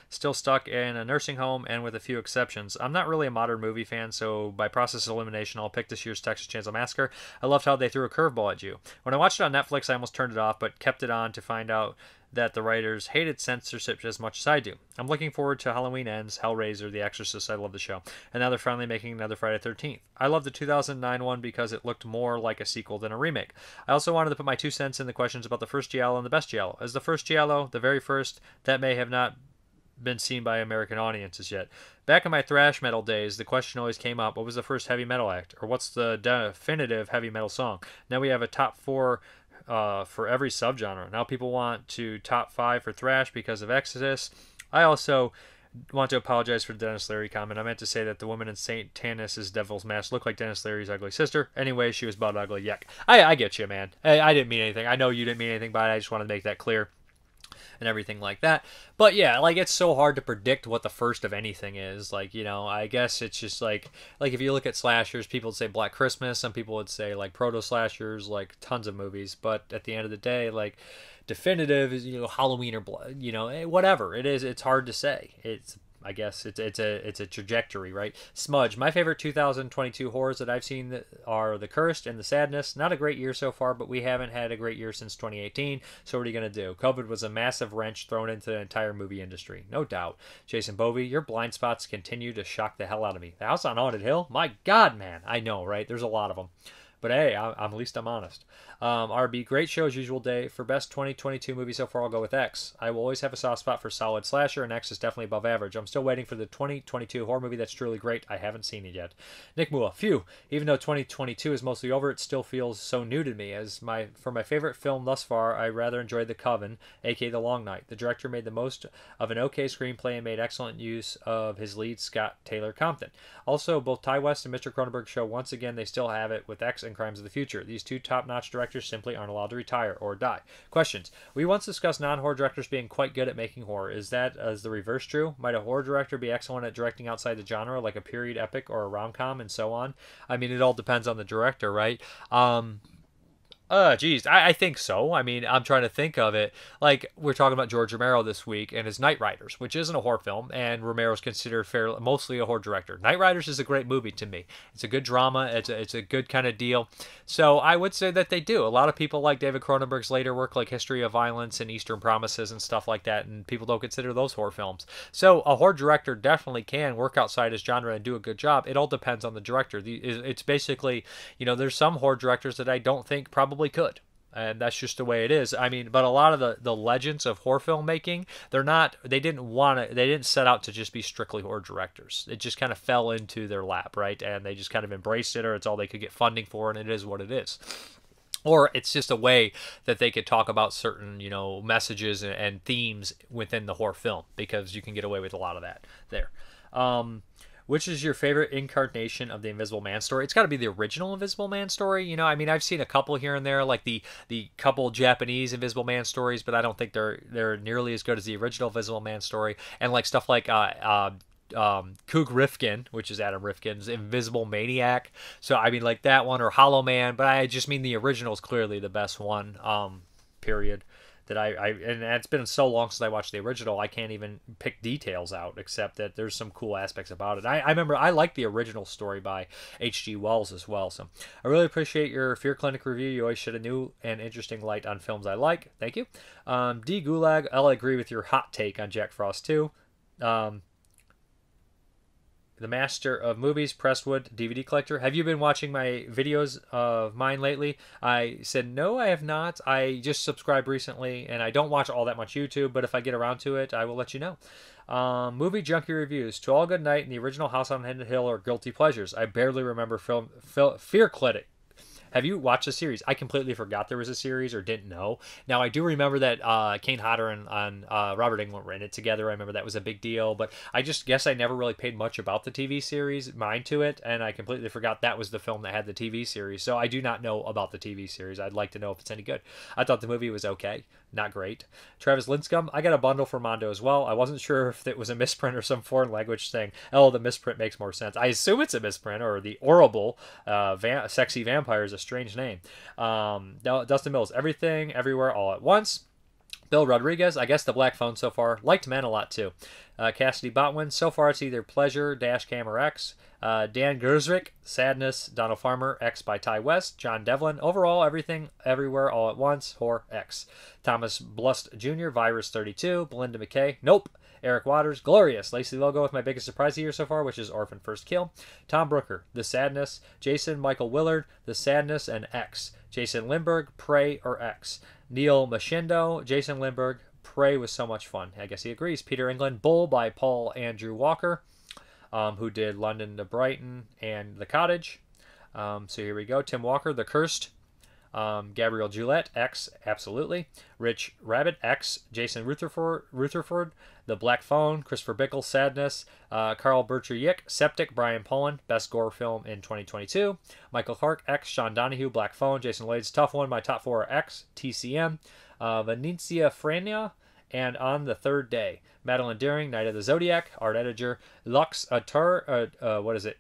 still stuck in a nursing home and with a few exceptions. I'm not really a modern movie fan, so by process of elimination, I'll pick this year's Texas Chainsaw Massacre. I loved how they threw a curveball at you. When I watched it on Netflix, I almost turned it off, but kept it on to find out that the writers hated censorship as much as I do. I'm looking forward to Halloween Ends, Hellraiser, The Exorcist. I love the show. And now they're finally making another Friday the 13th. I love the 2009 one because it looked more like a sequel than a remake. I also wanted to put my 2 cents in the questions about the first Giallo and the best Giallo. As the first Giallo, the very first, that may have not been seen by American audiences yet. Back in my thrash metal days, the question always came up, what was the first heavy metal act? Or what's the definitive heavy metal song? Now we have a top 4 for every subgenre. Now people want to top 5 for thrash because of Exodus. I also want to apologize for the Dennis Leary comment. I meant to say that the woman in St. Tanis' Devil's Mask looked like Dennis Leary's ugly sister. Anyway, she was butt ugly. Yuck. I get you, man. I didn't mean anything. I know you didn't mean anything by it. I just wanted to make that clear and everything like that. But yeah, like, it's so hard to predict what the first of anything is. Like, you know, I guess it's just like if you look at slashers, people would say Black Christmas, some people would say like proto slashers, like tons of movies, but at the end of the day, like, definitive is, you know, Halloween or blood, you know, whatever it is, it's hard to say. I guess it's a trajectory, right? Smudge. My favorite 2022 horrors that I've seen are The Cursed and The Sadness. Not a great year so far, but we haven't had a great year since 2018. So what are you going to do? COVID was a massive wrench thrown into the entire movie industry. No doubt. Jason Bovey, your blind spots continue to shock the hell out of me. The House on Haunted Hill? My God, man. I know, right? There's a lot of them. But hey, at least I'm honest. RB, great show as usual day. For best 2022 movie so far, I'll go with X. I will always have a soft spot for solid slasher, and X is definitely above average. I'm still waiting for the 2022 horror movie that's truly great. I haven't seen it yet. Nick Mua, phew. Even though 2022 is mostly over, it still feels so new to me. For my favorite film thus far, I rather enjoyed The Coven, aka The Long Night. The director made the most of an okay screenplay and made excellent use of his lead, Scott Taylor Compton. Also, both Ty West and Mr. Cronenberg show once again they still have it with X and Crimes of the Future. These two top-notch directors simply aren't allowed to retire or die. Questions. We once discussed non-horror directors being quite good at making horror. Is the reverse true? Might a horror director be excellent at directing outside the genre, like a period epic or a rom-com and so on? I mean, it all depends on the director, right? Geez, I think so. I mean, I'm trying to think of it. Like, we're talking about George Romero this week and his Knightriders, which isn't a horror film, and Romero's considered mostly a horror director. Knightriders is a great movie to me. It's a good drama. It's a good kind of deal. So I would say that they do. A lot of people like David Cronenberg's later work, like History of Violence and Eastern Promises and stuff like that, and people don't consider those horror films. So a horror director definitely can work outside his genre and do a good job. It all depends on the director. It's basically, there's some horror directors that I don't think probably could, and that's just the way it is. I mean, but a lot of the legends of horror filmmaking, they didn't set out to just be strictly horror directors. It just kind of fell into their lap, right? And they just kind of embraced it, or it's all they could get funding for, and it is what it is. Or it's just a way that they could talk about certain, messages and themes within the horror film, because you can get away with a lot of that there. Which is your favorite incarnation of the Invisible Man story? It's got to be the original Invisible Man story. I mean, I've seen a couple here and there, like the couple Japanese Invisible Man stories, but I don't think they're nearly as good as the original Invisible Man story. And like stuff like Kug Rifkin, which is Adam Rifkin's Invisible Maniac. So I mean, like that one, or Hollow Man. But I just mean the original is clearly the best one. Period. That and it's been so long since I watched the original, I can't even pick details out, except that there's some cool aspects about it. I remember I liked the original story by H.G. Wells as well. So I really appreciate your Fear Clinic review. You always shed a new and interesting light on films I like. Thank you. D. Gulag, I'll agree with your hot take on Jack Frost 2. The Master of Movies, Presswood, DVD collector. Have you been watching my videos of mine lately? I said, no, I have not. I just subscribed recently, and I don't watch all that much YouTube, but if I get around to it, I will let you know. Movie Junkie Reviews. To All Good Night and the original House on Haunted Hill are guilty pleasures. I barely remember Fear Clinic. Have you watched the series? I completely forgot there was a series, or didn't know. Now, I do remember that Kane Hodder and Robert Englund were in it together. I remember that was a big deal, but I just guess I never really paid much about the TV series, mind to it, and I completely forgot that was the film that had the TV series. So I do not know about the TV series. I'd like to know if it's any good. I thought the movie was okay. Not great. Travis Linscomb, I got a bundle for Mondo as well. I wasn't sure if it was a misprint or some foreign language thing. Oh, the misprint makes more sense. I assume it's a misprint, or the Orrible Sexy Vampire is a strange name. Dustin Mills, Everything, Everywhere, All at Once. Bill Rodriguez, I guess the Black Phone so far. Liked Men a lot too. Cassidy Botwin, so far it's either Pleasure, Dash Cam, or X. Dan Gersrick, Sadness, Donald Farmer, X by Ty West. John Devlin, overall, Everything, Everywhere, All at Once, Whore, X. Thomas Blust Jr., Virus 32. Belinda McKay, Nope. Eric Waters, Glorious. Lacey Logo with my biggest surprise of the year so far, which is Orphan First Kill. Tom Brooker, The Sadness. Jason Michael Willard, The Sadness, and X. Jason Lindbergh, Prey, or X. Neil Machindo, Jason Lindbergh, Prey was so much fun. I guess he agrees. Peter England, Bull by Paul Andrew Walker, who did London to Brighton and The Cottage. So here we go. Tim Walker, The Cursed. Gabrielle Gillette, X, absolutely. Rich Rabbit, X. Jason Rutherford, The Black Phone. Christopher Bickle, Sadness. Carl Bercher-Yick, Septic. Brian Pullen, Best Gore Film in 2022. Michael Clark, X. Sean Donahue, Black Phone. Jason Lades, Tough One. My top four are X. TCM. Venetia Frania, and On the Third Day. Madeline Deering, Night of the Zodiac. Art Editor. Lux Atur,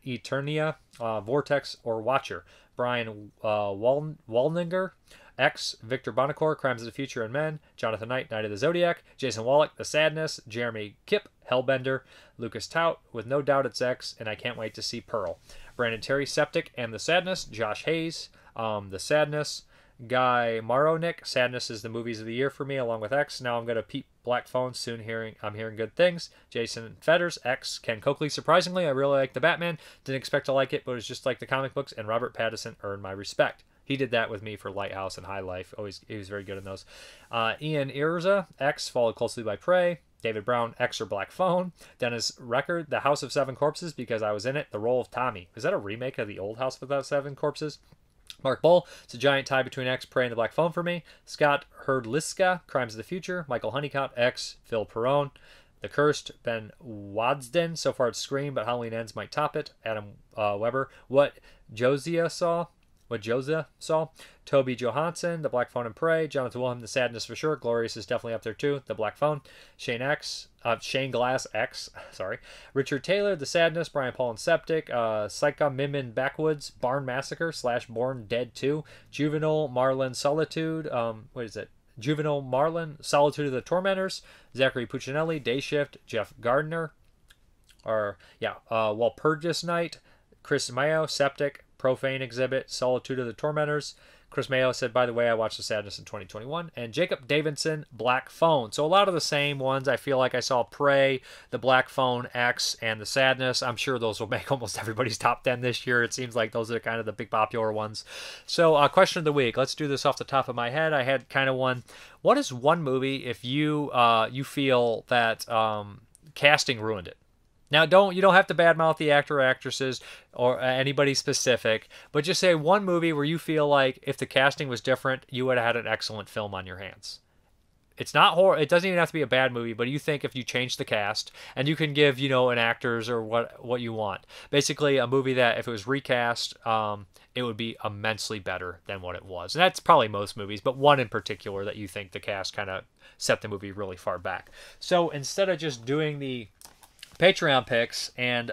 Eternia, Vortex, or Watcher. Brian Walninger, X. Victor Bonacore, Crimes of the Future and Men. Jonathan Knight, Night of the Zodiac. Jason Wallach, The Sadness. Jeremy Kipp, Hellbender. Lucas Tout, With No Doubt It's X, and I Can't Wait to See Pearl. Brandon Terry, Septic and The Sadness. Josh Hayes, The Sadness. Guy Maronick, Sadness is the movies of the year for me, along with X. Now I'm going to peep Black Phone soon. I'm hearing good things. Jason Fetters, X. Ken Coakley, surprisingly, I really like The Batman. Didn't expect to like it, but it was just like the comic books. And Robert Pattinson earned my respect. He did that with me for Lighthouse and High Life. He was very good in those. Ian Irza, X, followed closely by Prey. David Brown, X or Black Phone. Dennis Record, The House of Seven Corpses, because I was in it. The Role of Tommy. Is that a remake of the old House Without Seven Corpses? Mark Bull, it's a giant tie between X, Prey, and The Black Phone for me. Scott Herdliska, Crimes of the Future. Michael Honeycutt, X. Phil Perrone. The Cursed, Ben Wadsden. So far it's Scream, but Halloween Ends might top it. Adam Weber. What Josiah Saw. what Jose saw. Toby Johansson, The Black Phone and Prey. Jonathan Wilhelm, The Sadness for sure. Glorious is definitely up there too. The Black Phone. Shane Glass X. Sorry. Richard Taylor, The Sadness. Brian Paul and Septic. Saika Mimin Backwoods. Barn Massacre / Born Dead 2. Juvenile Marlin Solitude. What is it? Juvenile Marlin Solitude of the Tormentors. Zachary Puccinelli. Day Shift. Jeff Gardner. Walpurgis Night. Chris Mayo. Septic. Profane Exhibit, Solitude of the Tormentors. Chris Mayo said, by the way, I watched The Sadness in 2021. And Jacob Davidson, Black Phone. So a lot of the same ones. I feel like I saw Prey, The Black Phone, X, and The Sadness. I'm sure those will make almost everybody's top 10 this year. It seems like those are kind of the big popular ones. So question of the week. Let's do this off the top of my head. I had kind of one. What is one movie if you feel that casting ruined it? Now, you don't have to badmouth the actor or actresses or anybody specific, but just say one movie where you feel like if the casting was different, you would have had an excellent film on your hands. It's not horror. It doesn't even have to be a bad movie, but you think if you change the cast, and you can give, an actors or what you want. Basically, a movie that if it was recast, it would be immensely better than what it was. And that's probably most movies, but one in particular that you think the cast kind of set the movie really far back. So instead of just doing the Patreon picks and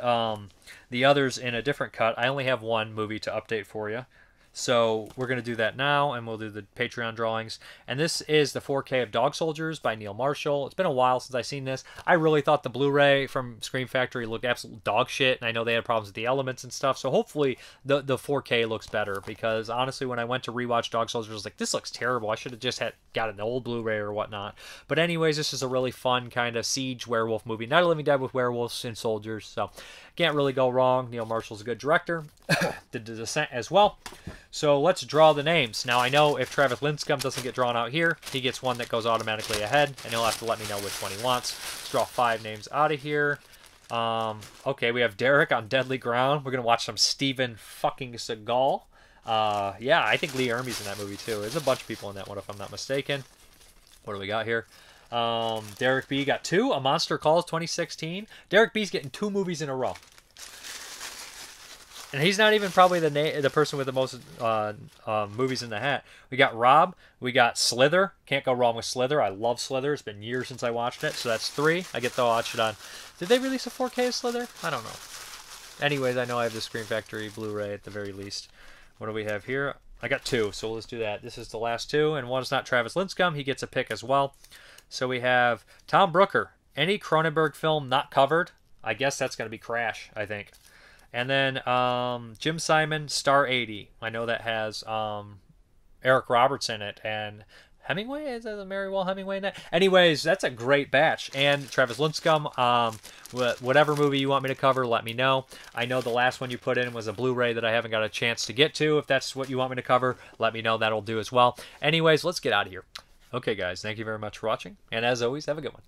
the others in a different cut, I only have one movie to update for you. So we're going to do that now, and we'll do the Patreon drawings. And this is the 4K of Dog Soldiers by Neil Marshall. It's been a while since I've seen this. I really thought the Blu-ray from Scream Factory looked absolute dog shit, and I know they had problems with the elements and stuff. So hopefully the 4K looks better, because honestly, when I went to rewatch Dog Soldiers, I was like, this looks terrible. I should have just got an old Blu-ray or whatnot. But anyways, this is a really fun kind of siege werewolf movie. Night of the Living Dead with werewolves and soldiers. So can't really go wrong. Neil Marshall's a good director. Did The Descent as well. So let's draw the names. Now I know if Travis Linscomb doesn't get drawn out here, he gets one that goes automatically ahead, and he'll have to let me know which one he wants. Let's draw 5 names out of here. Okay, we have Derek on Deadly Ground. We're going to watch some Steven fucking Seagal. Yeah, I think Lee Ermey's in that movie too. There's a bunch of people in that one if I'm not mistaken. What do we got here? Derek B got 2. A Monster Calls 2016. Derek B's getting 2 movies in a row. And he's not even probably the person with the most movies in the hat. We got Rob. We got Slither. Can't go wrong with Slither. I love Slither. It's been years since I watched it. So that's 3. I get to watch it on. Did they release a 4K of Slither? I don't know. Anyways, I know I have the Scream Factory Blu-ray at the very least. What do we have here? I got 2, so let's do that. This is the last 2, and one is not Travis Linscomb. He gets a pick as well. So we have Tom Brooker. Any Cronenberg film not covered? I guess that's going to be Crash, I think. And then Jim Simon, Star 80. I know that has Eric Roberts in it. And Hemingway? Is that Merriwell Hemingway in that? Anyways, that's a great batch. And Travis Linscomb, whatever movie you want me to cover, let me know. I know the last one you put in was a Blu-ray that I haven't got a chance to get to. If that's what you want me to cover, let me know. That'll do as well. Anyways, let's get out of here. Okay, guys, thank you very much for watching. And as always, have a good one.